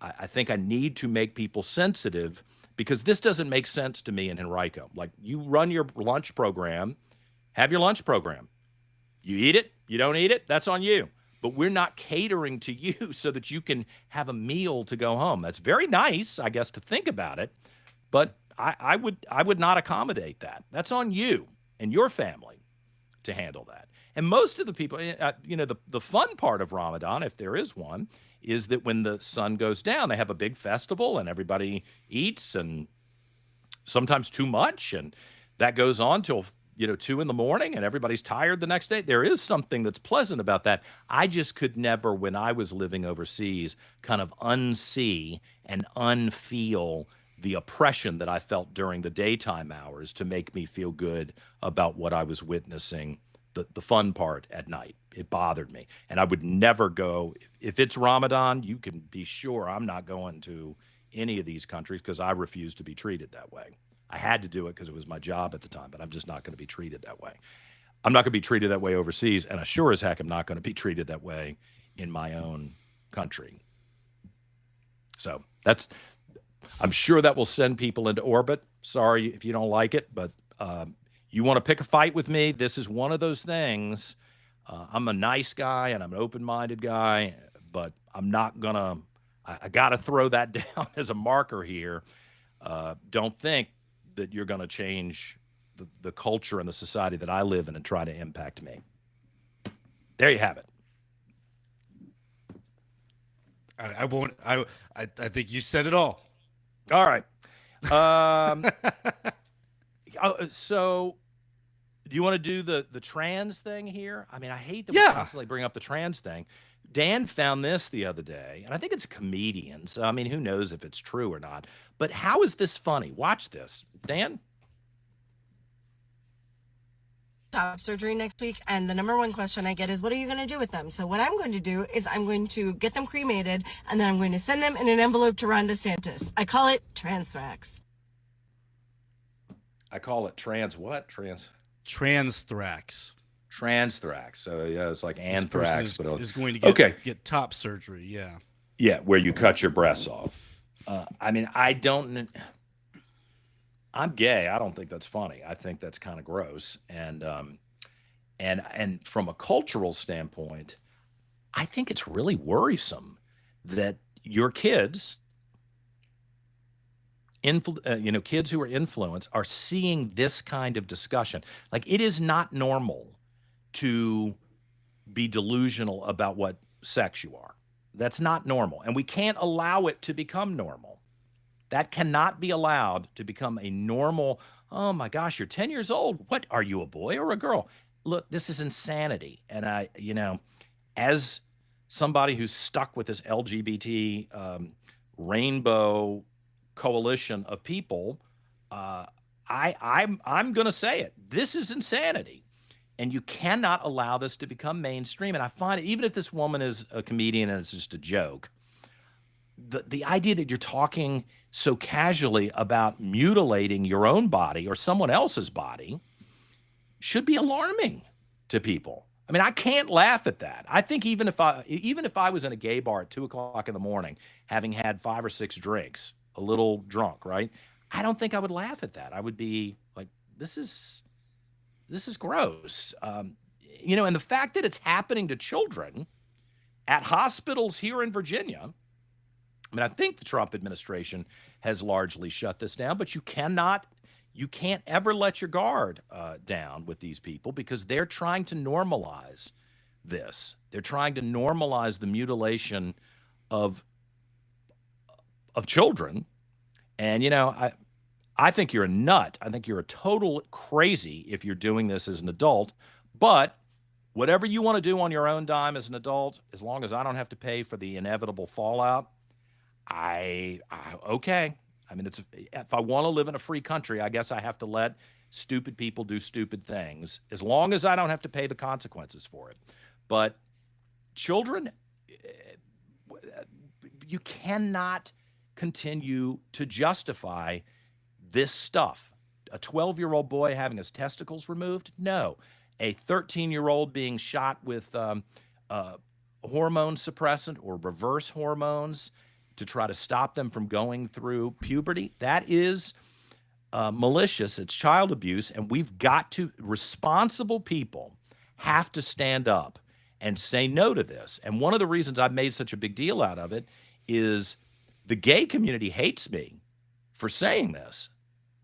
I think I need to make people sensitive, because this doesn't make sense to me in Henrico. Like, you run your lunch program, have your lunch program. You eat it, you don't eat it, that's on you. But we're not catering to you so that you can have a meal to go home. That's very nice, I guess, to think about it. But I would not accommodate that. That's on you and your family to handle that. And most of the people, the fun part of Ramadan, if there is one, is that when the sun goes down, they have a big festival and everybody eats, and sometimes too much. And that goes on till 2 in the morning, and everybody's tired the next day. There is something that's pleasant about that. I just could never, when I was living overseas, kind of unsee and unfeel the oppression that I felt during the daytime hours to make me feel good about what I was witnessing, the fun part at night. It bothered me. And I would never go, if it's Ramadan, you can be sure I'm not going to any of these countries, because I refuse to be treated that way. I had to do it because it was my job at the time, but I'm just not going to be treated that way. I'm not going to be treated that way overseas, and I sure as heck am not going to be treated that way in my own country. So I'm sure that will send people into orbit. Sorry if you don't like it, but you want to pick a fight with me, this is one of those things. I'm a nice guy and I'm an open-minded guy, but I'm not going to, I got to throw that down as a marker here. Don't think that you're going to change the culture and the society that I live in and try to impact me. There you have it. I won't. I think you said it all. All right. So do you want to do the trans thing here? I mean, I hate that we constantly bring up the trans thing. Dan found this the other day, and I think it's a comedian. So, I mean, who knows if it's true or not. But how is this funny? Watch this. Dan? Surgery next week, and the number one question I get is, what are you going to do with them? So what I'm going to do is I'm going to get them cremated, and then I'm going to send them in an envelope to Ron DeSantis. I call it transthrax. I call it transthrax. Transthrax. So yeah, it's like anthrax, but is going to get top surgery. Yeah, where you cut your breasts off. I mean, I'm gay. I don't think that's funny. I think that's kind of gross. And from a cultural standpoint, I think it's really worrisome that your kids, kids who are influenced, are seeing this kind of discussion. Like, it is not normal to be delusional about what sex you are. That's not normal. And we can't allow it to become normal. That cannot be allowed to become a normal, oh my gosh, you're 10 years old. What, are you a boy or a girl? Look, this is insanity. And as somebody who's stuck with this LGBT rainbow coalition of people, I'm going to say it. This is insanity. And you cannot allow this to become mainstream. And I find it, even if this woman is a comedian and it's just a joke, the idea that you're talking so casually about mutilating your own body or someone else's body should be alarming to people. I mean, I can't laugh at that. I think even if I was in a gay bar at 2 o'clock in the morning, having had 5 or 6 drinks, a little drunk, right? I don't think I would laugh at that. I would be like, this is gross. And the fact that it's happening to children at hospitals here in Virginia. I mean, I think the Trump administration has largely shut this down, but you can't ever let your guard down with these people, because they're trying to normalize this. They're trying to normalize the mutilation of children. And, I think you're a nut. I think you're a total crazy if you're doing this as an adult. But whatever you want to do on your own dime as an adult, as long as I don't have to pay for the inevitable fallout, okay. I mean, if I want to live in a free country, I guess I have to let stupid people do stupid things, as long as I don't have to pay the consequences for it. But children, you cannot continue to justify this stuff. A 12-year-old boy having his testicles removed? No. A 13-year-old being shot with hormone suppressant or reverse hormones to try to stop them from going through puberty? That is malicious. It's child abuse. And responsible people have to stand up and say no to this. And one of the reasons I've made such a big deal out of it is the gay community hates me for saying this.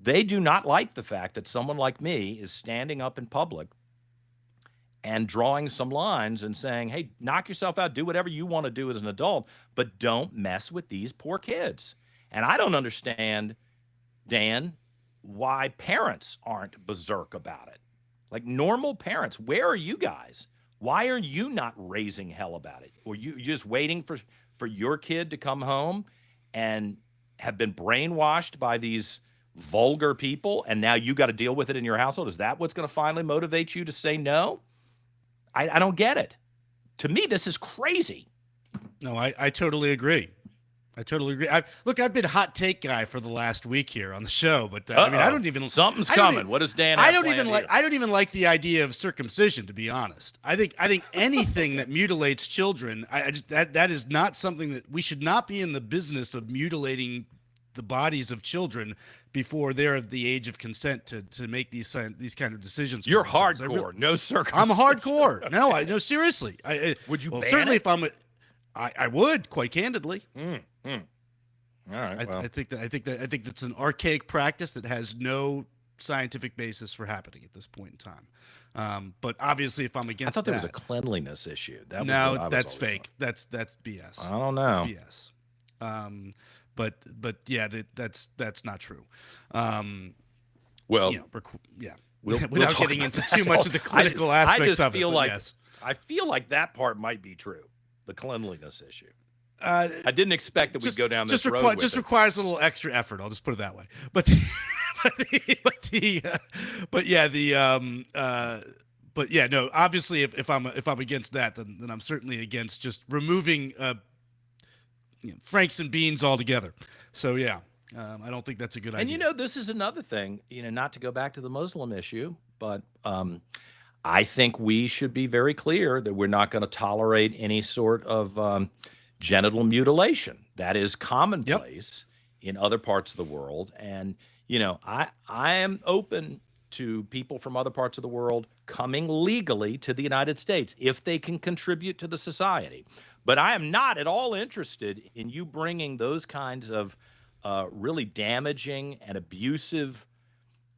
They do not like the fact that someone like me is standing up in public and drawing some lines and saying, hey, knock yourself out, do whatever you want to do as an adult, but don't mess with these poor kids. And I don't understand, Dan, why parents aren't berserk about it. Like normal parents, where are you guys? Why are you not raising hell about it? Or you just waiting for your kid to come home and have been brainwashed by these vulgar people, and now you got to deal with it in your household? Is that what's going to finally motivate you to say no? I don't get it. To me, this is crazy. No, I totally agree. I totally agree. I've been hot take guy for the last week here on the show, but I mean, I don't even. Something's coming. What does Dan? I don't even like the idea of circumcision, to be honest. I think anything that mutilates children, that is not something that we should not be in the business of mutilating the bodies of children before they're at the age of consent to make these kind of decisions. You're hardcore. No circumcision. I'm hardcore. No, seriously. Would you ban certainly it? if I would, quite candidly. All right. I think that's an archaic practice that has no scientific basis for happening at this point in time. But obviously, if I'm against, I thought there was a cleanliness issue. That's fake. That's BS. I don't know. That's BS. But yeah, that's not true. Well, without getting into too much of the clinical aspects of it. Yes. I feel like that part might be true. The cleanliness issue. I didn't expect that we'd go down this road. Just requires a little extra effort. I'll just put it that way. But no. Obviously, if I'm against that, then I'm certainly against just removing Franks and beans altogether. So yeah, I don't think that's a good idea. And this is another thing. Not to go back to the Muslim issue, but I think we should be very clear that we're not going to tolerate any sort of genital mutilation. That is commonplace in other parts of the world. And, I am open to people from other parts of the world coming legally to the United States if they can contribute to the society. But I am not at all interested in you bringing those kinds of really damaging and abusive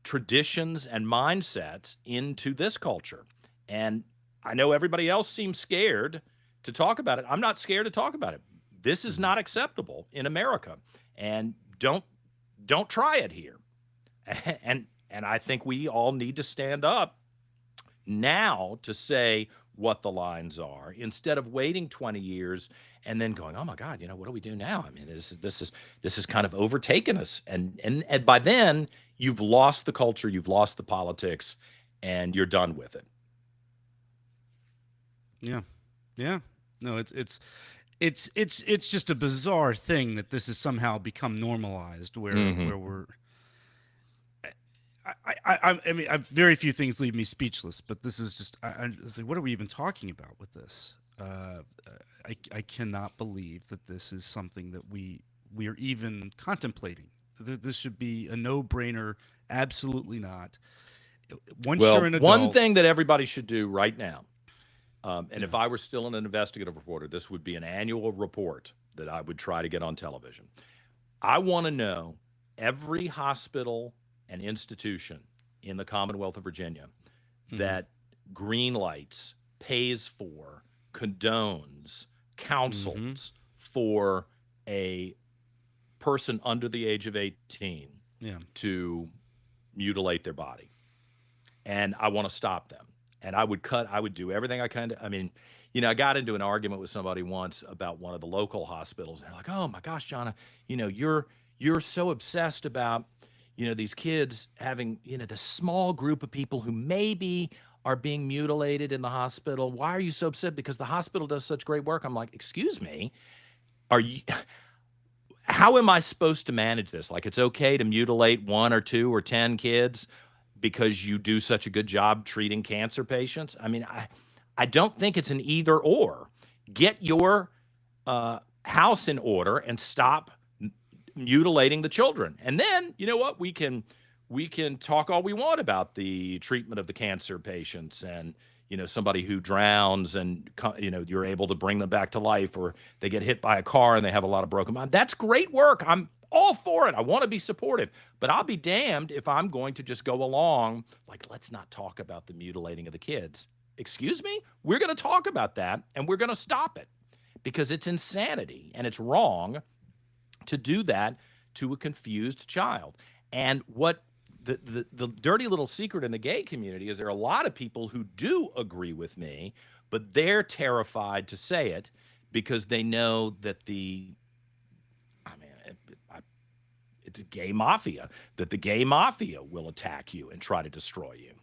traditions and mindsets into this culture. And I know everybody else seems scared to talk about it. I'm not scared to talk about it. This is not acceptable in America, and don't try it here. And I think we all need to stand up now to say what the lines are, instead of waiting 20 years and then going, oh my God, what do we do now? I mean, this is kind of overtaken us. And by then you've lost the culture, you've lost the politics, and you're done with it. Yeah. No, it's just a bizarre thing that this has somehow become normalized where we're, I mean, very few things leave me speechless, but this is just, it's like, what are we even talking about with this? I cannot believe that this is something that we are even contemplating. This should be a no-brainer. Absolutely not. Once Well, you're an one adult, thing that everybody should do right now, and Yeah. if I were still an investigative reporter, this would be an annual report that I would try to get on television. I want to know every hospital and institution in the Commonwealth of Virginia Mhm. that green lights, pays for, condones, counsels for a person under the age of 18 yeah, to mutilate their body. And I want to stop them. And I would do everything I can. I mean, I got into an argument with somebody once about one of the local hospitals. And they're like, oh my gosh, Jonna, you're so obsessed about, these kids having, this small group of people who maybe are being mutilated in the hospital. Why are you so upset? Because the hospital does such great work. I'm like, excuse me, are you, how am I supposed to manage this? Like, it's okay to mutilate 1 or 2 or 10 kids because you do such a good job treating cancer patients? I mean, I don't think it's an either or. Get your house in order and stop mutilating the children. And then, you know what? We can talk all we want about the treatment of the cancer patients and, somebody who drowns and, you're able to bring them back to life, or they get hit by a car and they have a lot of broken bones. That's great work. I'm all for it. I want to be supportive, but I'll be damned if I'm going to just go along like, let's not talk about the mutilating of the kids. Excuse me? We're going to talk about that, and we're going to stop it because it's insanity and it's wrong to do that to a confused child. And what the dirty little secret in the gay community is, there are a lot of people who do agree with me, but they're terrified to say it because they know that it's a gay mafia, that the gay mafia will attack you and try to destroy you.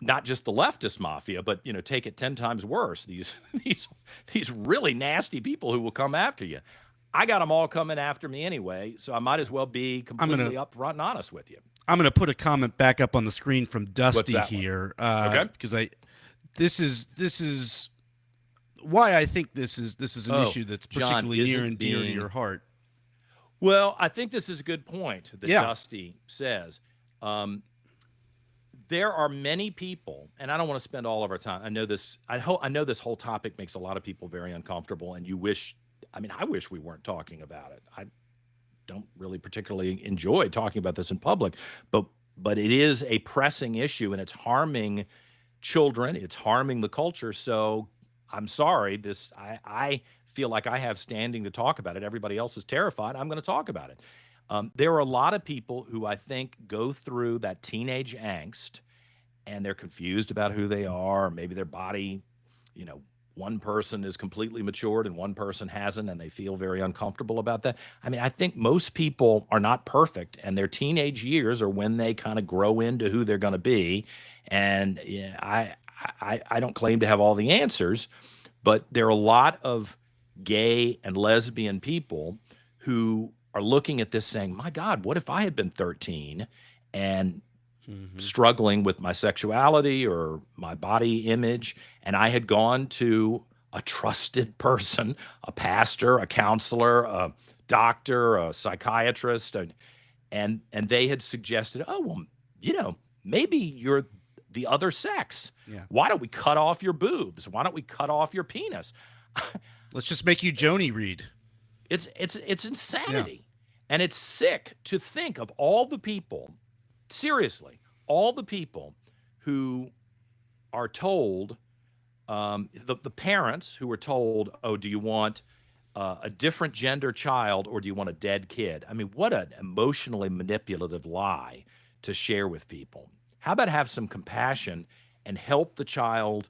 Not just the leftist mafia, but take it 10 times worse. These really nasty people who will come after you. I got them all coming after me anyway, so I might as well be completely upfront and honest with you. I'm going to put a comment back up on the screen from Dusty that one? here, Okay. because this is why I think this is an issue that's John, particularly is near it and dear to being- your heart. Well, I think this is a good point that Yeah. Dusty says. There are many people, and I don't want to spend all of our time. I know this whole topic makes a lot of people very uncomfortable, and I wish we weren't talking about it. I don't really particularly enjoy talking about this in public, but it is a pressing issue, and it's harming children. It's harming the culture. So I'm sorry. I feel like I have standing to talk about it. Everybody else is terrified. I'm going to talk about it. There are a lot of people who I think go through that teenage angst, and they're confused about who they are. Maybe their body, one person is completely matured and one person hasn't, and they feel very uncomfortable about that. I mean, I think most people are not perfect, and their teenage years are when they kind of grow into who they're going to be. And I don't claim to have all the answers, but there are a lot of gay and lesbian people who are looking at this saying, my God, what if I had been 13 and struggling with my sexuality or my body image, and I had gone to a trusted person, a pastor, a counselor, a doctor, a psychiatrist, and they had suggested, oh, well, maybe you're the other sex. Yeah. Why don't we cut off your boobs? Why don't we cut off your penis? Let's just make you Joni Reid. It's insanity. And it's sick to think of all the people, seriously, all the people who are told, the parents who were told, oh, do you want a different gender child or do you want a dead kid? I mean, what an emotionally manipulative lie to share with people. How about have some compassion and help the child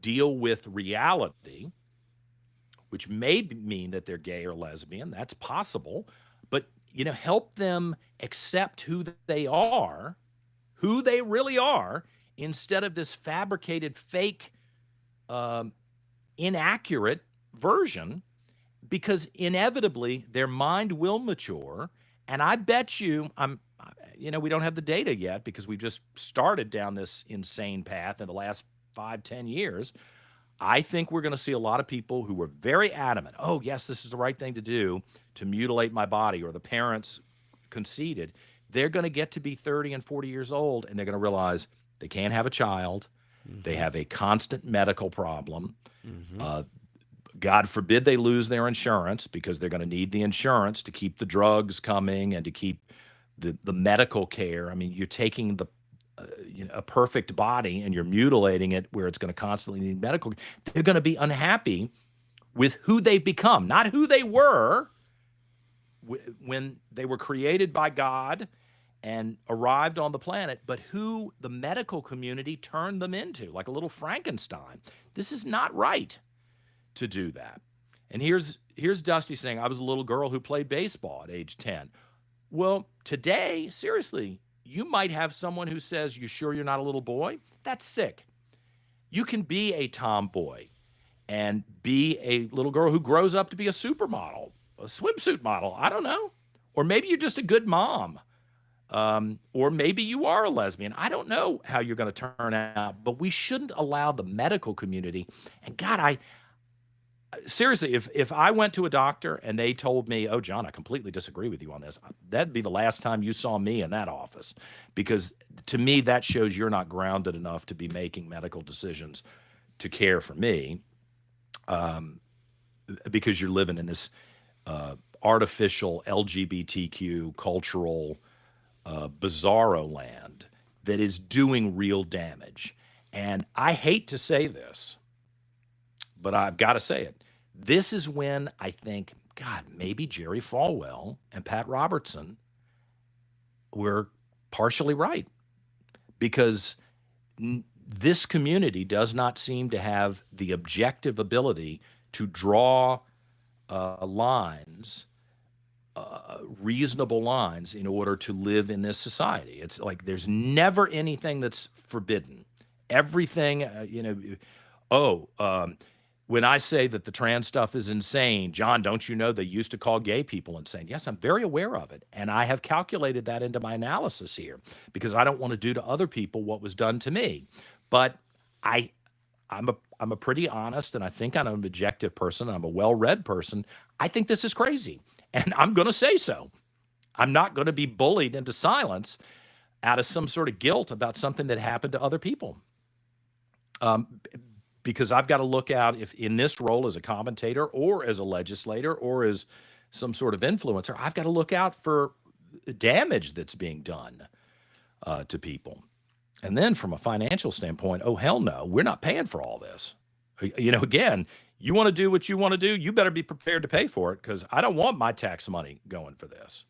deal with reality, which may mean that they're gay or lesbian. That's possible. But, help them accept who they are, who they really are, instead of this fabricated, fake, inaccurate version, because inevitably their mind will mature. And I bet you, we don't have the data yet because we've just started down this insane path in the last 5-10 years. I think we're going to see a lot of people who were very adamant, oh, yes, this is the right thing to do to mutilate my body, or the parents conceded. They're going to get to be 30 and 40 years old, and they're going to realize they can't have a child. They have a constant medical problem. God forbid they lose their insurance, because they're going to need the insurance to keep the drugs coming and to keep the medical care. I mean, you're taking a perfect body and you're mutilating it where it's going to constantly need medical. They're going to be unhappy with who they've become, not who they were when they were created by God and arrived on the planet, but who the medical community turned them into, like a little Frankenstein. This is not right to do that. And here's Dusty saying, I was a little girl who played baseball at age 10. Well, today, seriously, you might have someone who says, you sure you're not a little boy? That's sick. You can be a tomboy and be a little girl who grows up to be a supermodel, a swimsuit model. I don't know. Or maybe you're just a good mom. Or maybe you are a lesbian. I don't know how you're going to turn out, but we shouldn't allow the medical community. And God, seriously, if I went to a doctor and they told me, oh, John, I completely disagree with you on this, that'd be the last time you saw me in that office, because to me, that shows you're not grounded enough to be making medical decisions to care for me, because you're living in this artificial LGBTQ cultural bizarro land that is doing real damage. And I hate to say this, but I've got to say it. This is when I think, God, maybe Jerry Falwell and Pat Robertson were partially right, because this community does not seem to have the objective ability to draw lines, reasonable lines, in order to live in this society. It's like there's never anything that's forbidden. Everything, when I say that the trans stuff is insane, John, don't you know they used to call gay people insane? Yes, I'm very aware of it. And I have calculated that into my analysis here, because I don't want to do to other people what was done to me. But I'm a pretty honest, and I think I'm an objective person. I'm a well-read person. I think this is crazy, and I'm going to say so. I'm not going to be bullied into silence out of some sort of guilt about something that happened to other people. Because I've got to look out, if in this role as a commentator or as a legislator or as some sort of influencer, I've got to look out for damage that's being done to people. And then from a financial standpoint, oh, hell no, we're not paying for all this. Again, you want to do what you want to do, you better be prepared to pay for it, because I don't want my tax money going for this.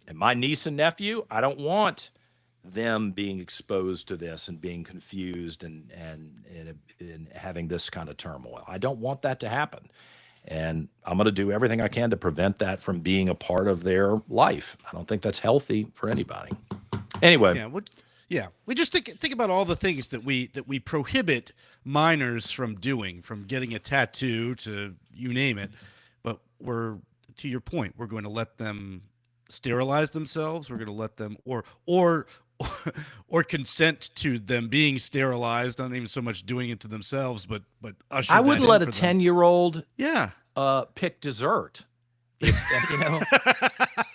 And my niece and nephew, I don't want them being exposed to this and being confused and having this kind of turmoil. I don't want that to happen. And I'm going to do everything I can to prevent that from being a part of their life. I don't think that's healthy for anybody. Anyway. Yeah. We just think about all the things that we prohibit minors from doing, from getting a tattoo to you name it. But to your point, we're going to let them sterilize themselves. We're going to let them or consent to them being sterilized, not even so much doing it to themselves, but usher I wouldn't let a them. 10-year-old Yeah. Pick dessert.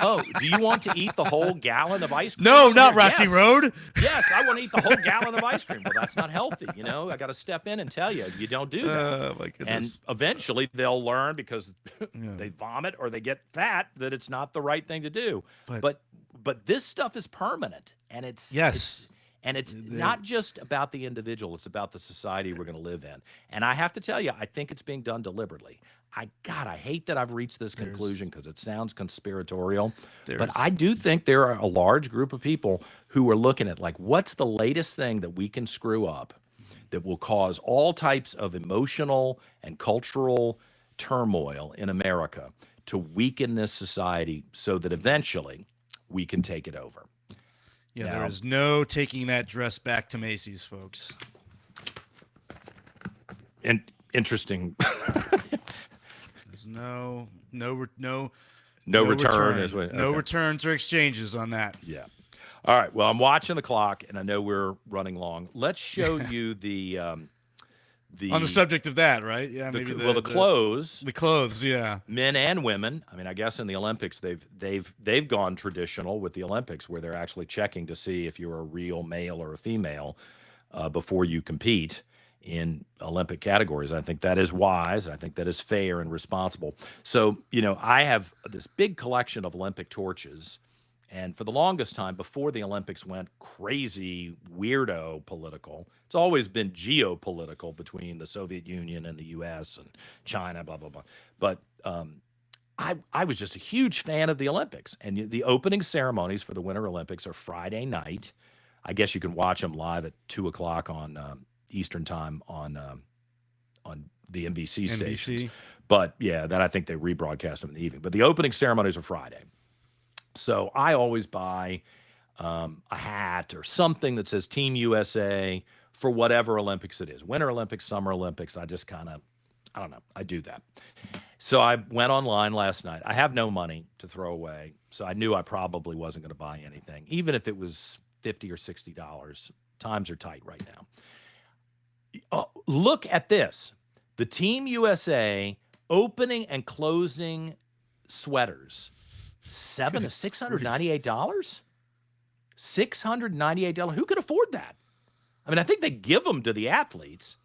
Oh, do you want to eat the whole gallon of ice cream? No, not Rocky Yes. Road. Yes, I want to eat the whole gallon of ice cream. Well, that's not healthy. I got to step in and tell you, you don't do that. Oh, my goodness. And eventually they'll learn, because they vomit or they get fat, that it's not the right thing to do. But this stuff is permanent, and it's not just about the individual. It's about the society we're going to live in. And I have to tell you, I think it's being done deliberately. I hate that I've reached this conclusion, because it sounds conspiratorial. But I do think there are a large group of people who are looking at, like, what's the latest thing that we can screw up that will cause all types of emotional and cultural turmoil in America to weaken this society so that eventually we can take it over. Yeah, Now, there is no taking that dress back to Macy's, folks. And interesting. There's no No return is what. No Okay. returns or exchanges on that. Yeah. All right. Well, I'm watching the clock, and I know we're running long. Let's show you the On the subject of that, right? Yeah, maybe the clothes. The clothes, yeah. Men and women. I mean, I guess in the Olympics they've gone traditional with the Olympics, where they're actually checking to see if you're a real male or a female before you compete in Olympic categories. I think that is wise. I think that is fair and responsible. So, I have this big collection of Olympic torches. And for the longest time, before the Olympics went crazy, weirdo political, it's always been geopolitical between the Soviet Union and the U.S. and China, blah, blah, blah. But I was just a huge fan of the Olympics. And the opening ceremonies for the Winter Olympics are Friday night. I guess you can watch them live at 2 o'clock on Eastern time on the NBC stations. But yeah, then I think they rebroadcast them in the evening. But the opening ceremonies are Friday. So I always buy a hat or something that says Team USA for whatever Olympics it is. Winter Olympics, Summer Olympics. I just kind of, I don't know. I do that. So I went online last night. I have no money to throw away. So I knew I probably wasn't going to buy anything, even if it was $50 or $60. Times are tight right now. Look at this. The Team USA opening and closing sweaters. $698? $698. Who could afford that? I mean, I think they give them to the athletes.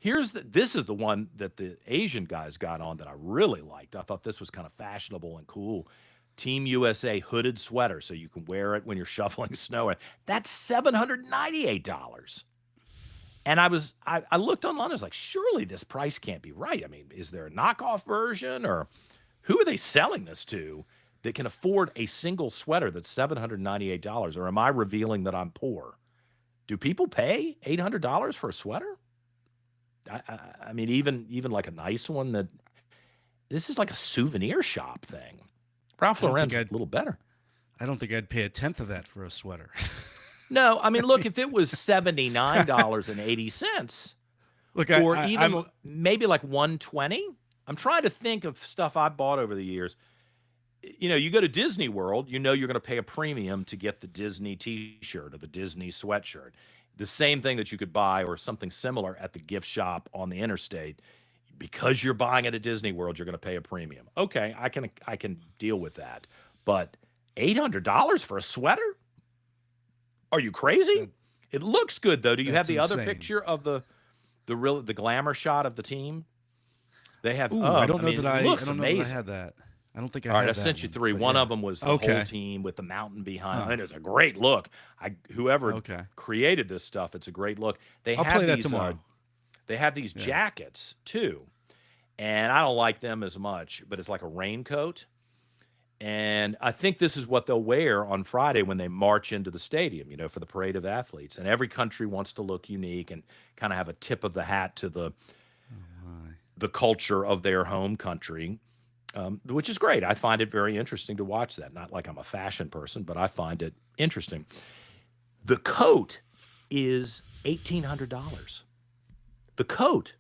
This is the one that the Asian guys got on that I really liked. I thought this was kind of fashionable and cool. Team USA hooded sweater, so you can wear it when you're shoveling snow. That's $798. And I looked online. I was like, surely this price can't be right. I mean, is there a knockoff version, or who are they selling this to that can afford a single sweater that's $798? Or am I revealing that I'm poor? Do people pay $800 for a sweater? I mean, even like a nice one this is like a souvenir shop thing. Ralph Lauren's a little better. I don't think I'd pay a tenth of that for a sweater. No, I mean, look, if it was $79.80, look, or even maybe like $120, I'm trying to think of stuff I bought over the years. You go to Disney World, you're going to pay a premium to get the Disney T-shirt or the Disney sweatshirt. The same thing that you could buy or something similar at the gift shop on the interstate. Because you're buying it at Disney World, you're going to pay a premium. Okay, I can deal with that. But $800 for a sweater? Are you crazy? It looks good though. Do you have the other picture of the glamour shot of the team? They have. I don't know that I looks I amazing. had that. I don't think I All right, had I that sent you one, three. but One yeah. of them was the whole team with the mountain behind. It was a great look. Whoever created this stuff, it's a great look. I'll play that tomorrow. They have these jackets too, and I don't like them as much. But it's like a raincoat, and I think this is what they'll wear on Friday when they march into the stadium. For the parade of athletes. And every country wants to look unique and kind of have a tip of the hat to the culture of their home country. Which is great. I find it very interesting to watch that. Not like I'm a fashion person, but I find it interesting. The coat is $1,800. The coat.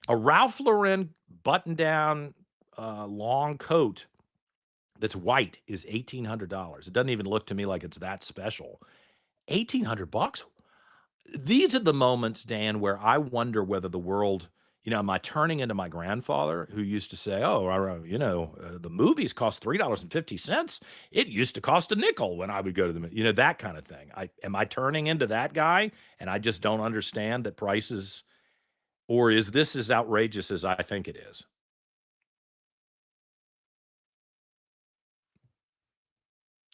A Ralph Lauren button-down long coat that's white is $1,800. It doesn't even look to me like it's that special. $1,800? These are the moments, Dan, where I wonder whether the world... am I turning into my grandfather who used to say, the movies cost $3.50. It used to cost a nickel when I would go to the, that kind of thing. Am I turning into that guy and I just don't understand that prices, or is this as outrageous as I think it is?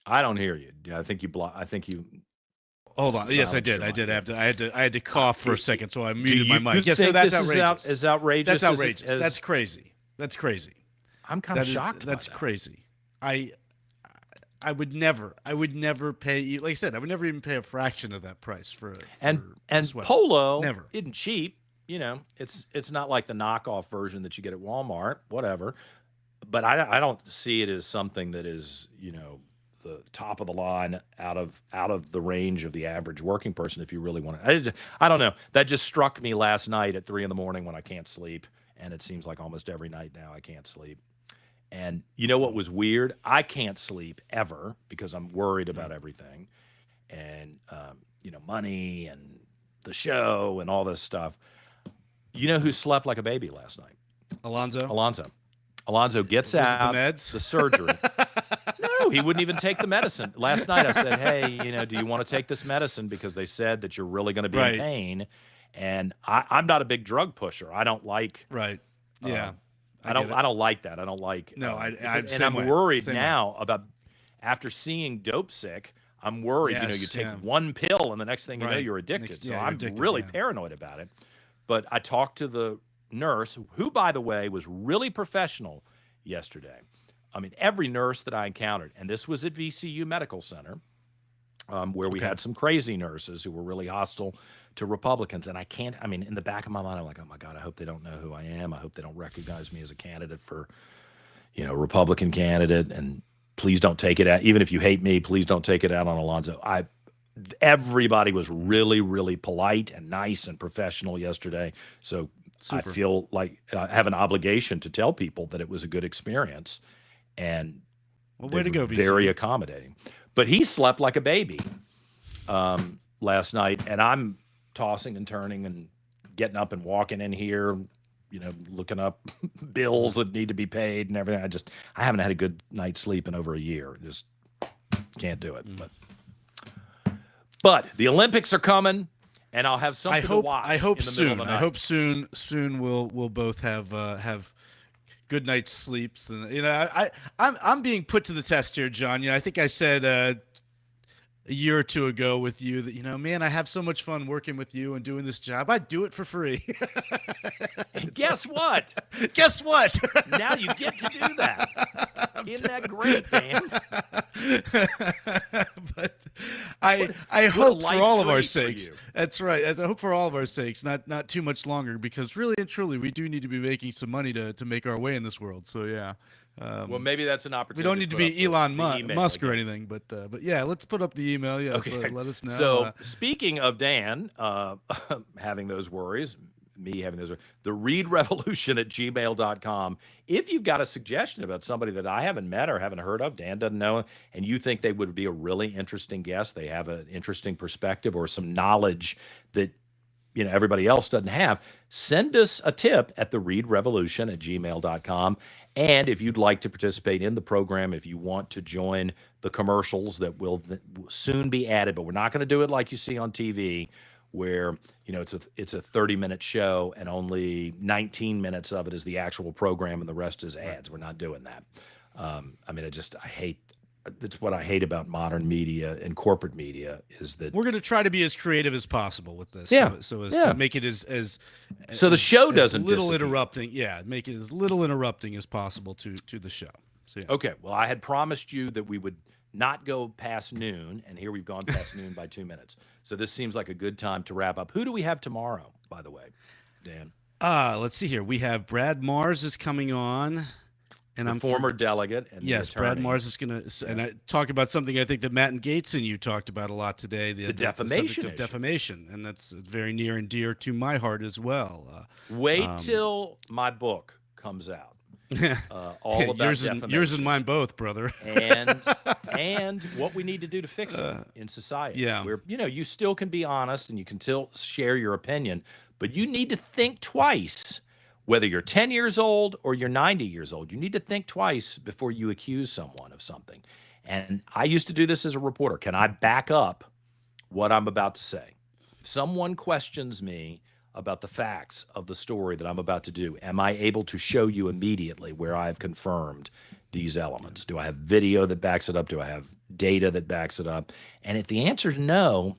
I don't hear you. I think you Hold on. Yes, I did. I had to cough for a second, so I muted my mic. Yes, think that's this outrageous. Is outrageous. That's outrageous. That's crazy. That's crazy. I'm kind of shocked. That's crazy. I would never pay. Like I said, I would never even pay a fraction of that price for and sweater. Polo never isn't cheap. It's not like the knockoff version that you get at Walmart. Whatever. But I don't see it as something that is the top of the line out of the range of the average working person. If you really want to, I don't know. That just struck me last night at 3 a.m. when I can't sleep, and it seems like almost every night now I can't sleep. And you know what was weird? I can't sleep ever because I'm worried about everything, and money and the show and all this stuff. You know who slept like a baby last night? Alonzo. Alonzo gets Was it the out meds? the surgery. No, he wouldn't even take the medicine. Last night I said, "Hey, do you want to take this medicine because they said that you're really going to be in Right. pain?" And I'm not a big drug pusher. I don't like. Right. Yeah. I don't like that. I don't like. No, I'm and same I'm way. worried Same way. now about after seeing Dope Sick. I'm worried. Yes, You take yeah. one pill and the next thing you know Right. you're addicted. Next- So yeah, you're I'm addicted, really yeah. paranoid about it. But I talked to the nurse, who, by the way, was really professional yesterday. I mean, every nurse that I encountered, and this was at VCU Medical Center, where we Okay. had some crazy nurses who were really hostile to Republicans. And in the back of my mind, I'm like, oh my God, I hope they don't know who I am. I hope they don't recognize me as a candidate for, Republican candidate. And please don't take it out. Even if you hate me, please don't take it out on Alonzo. Everybody was really, really polite and nice and professional yesterday. So Super. I feel like I have an obligation to tell people that it was a good experience. And Well, they way to were go, very VC. accommodating. But he slept like a baby last night, and I'm tossing and turning and getting up and walking in here, looking up bills that need to be paid and everything. I haven't had a good night's sleep in over a year. Just can't do it. But the Olympics are coming, and I'll have something to watch. I hope in the middle soon. of the I night. hope soon we'll both have good night's sleeps. And I'm being put to the test here, John. I think I said a year or two ago with you that man, I have so much fun working with you and doing this job. I'd do it for free. And guess what? Guess what? Now you get to do that. Isn't that great, Dan? But I What a hope for life all of our treat for sakes. you. That's right. I hope for all of our sakes, not too much longer, because really and truly we do need to be making some money to make our way in this world. So yeah. Well, maybe that's an We opportunity. don't need to put up be Elon the email Musk or again. anything, but yeah, let's put up the email. Yeah, Okay. so let us know. So speaking of Dan having those worries, me having those worries, the Reid Revolution at gmail.com. If you've got a suggestion about somebody that I haven't met or haven't heard of, Dan doesn't know, and you think they would be a really interesting guest, they have an interesting perspective or some knowledge that everybody else doesn't have, send us a tip at the Reid Revolution at gmail.com. And if you'd like to participate in the program, if you want to join the commercials that will soon be added, but we're not going to do it like you see on TV, where it's a 30-minute show and only 19 minutes of it is the actual program and the rest is ads. We're not doing that. I hate. That's what I hate about modern media and corporate media is that we're going to try to be as creative as possible with this. Yeah. So as Yeah. to make it as So the show as doesn't little disappear. interrupting. Yeah, make it as little interrupting as possible to the show. So yeah. Okay. Well, I had promised you that we would not go past noon, and here we've gone past noon by 2 minutes. So this seems like a good time to wrap up. Who do we have tomorrow, by the way, Dan? Let's see here. We have Brad Mars is coming on, and The I'm former delegate. And the Yes, Brad attorney. Mars is going to, and I talk about something I think that Matt and Gates and you talked about a lot today. The defamation subject of issue. defamation, and that's very near and dear to my heart as well. Wait till my book comes out. All about yours defamation. and mine both, brother. and what we need to do to fix it in society. yeah. Where you still can be honest and you can still share your opinion, but you need to think twice. Whether you're 10 years old or you're 90 years old, you need to think twice before you accuse someone of something. And I used to do this as a reporter. Can I back up what I'm about to say? If someone questions me about the facts of the story that I'm about to do, am I able to show you immediately where I've confirmed these elements? Do I have video that backs it up? Do I have data that backs it up? And if the answer is no,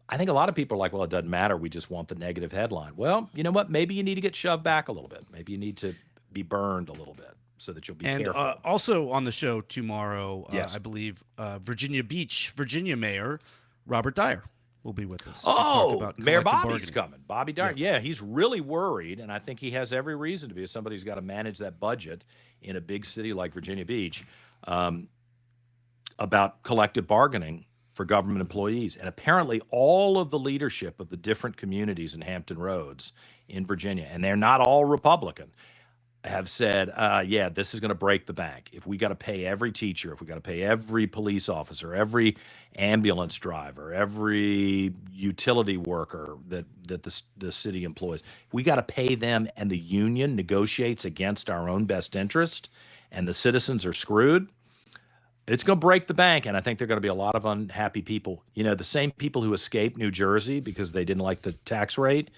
I think a lot of people are like, well, it doesn't matter. We just want the negative headline. Well, you know what? Maybe you need to get shoved back a little bit. Maybe you need to be burned a little bit so that you'll be And careful. also on the show tomorrow, Yes. I believe Virginia Beach, Virginia Mayor Robert Dyer will be with us. to talk Oh, about Mayor collective Bobby's bargaining. coming. Bobby Dyer. Yeah, he's really worried, and I think he has every reason to be. As somebody who's got to manage that budget in a big city like Virginia Beach, about collective bargaining for government employees. And apparently all of the leadership of the different communities in Hampton Roads in Virginia, and they're not all Republican, have said, yeah, this is going to break the bank. If we got to pay every teacher, if we got to pay every police officer, every ambulance driver, every utility worker that the city employs, we got to pay them, and the union negotiates against our own best interest, and the citizens are screwed. It's going to break the bank, and I think there are going to be a lot of unhappy people. You know, the same people who escaped New Jersey because they didn't like the tax rate,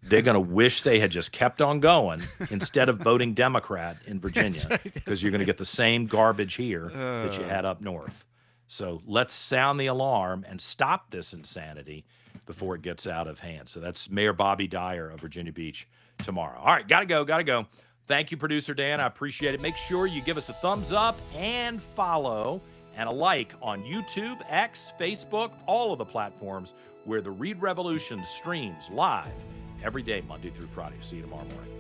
they're going to wish they had just kept on going instead of voting Democrat in Virginia, because you're going to get the same garbage here that you had up north. So let's sound the alarm and stop this insanity before it gets out of hand. So that's Mayor Bobby Dyer of Virginia Beach tomorrow. All right, got to go. Thank you, Producer Dan. I appreciate it. Make sure you give us a thumbs up and follow and a like on YouTube, X, Facebook, all of the platforms where the Reid Revolution streams live every day, Monday through Friday. See you tomorrow morning.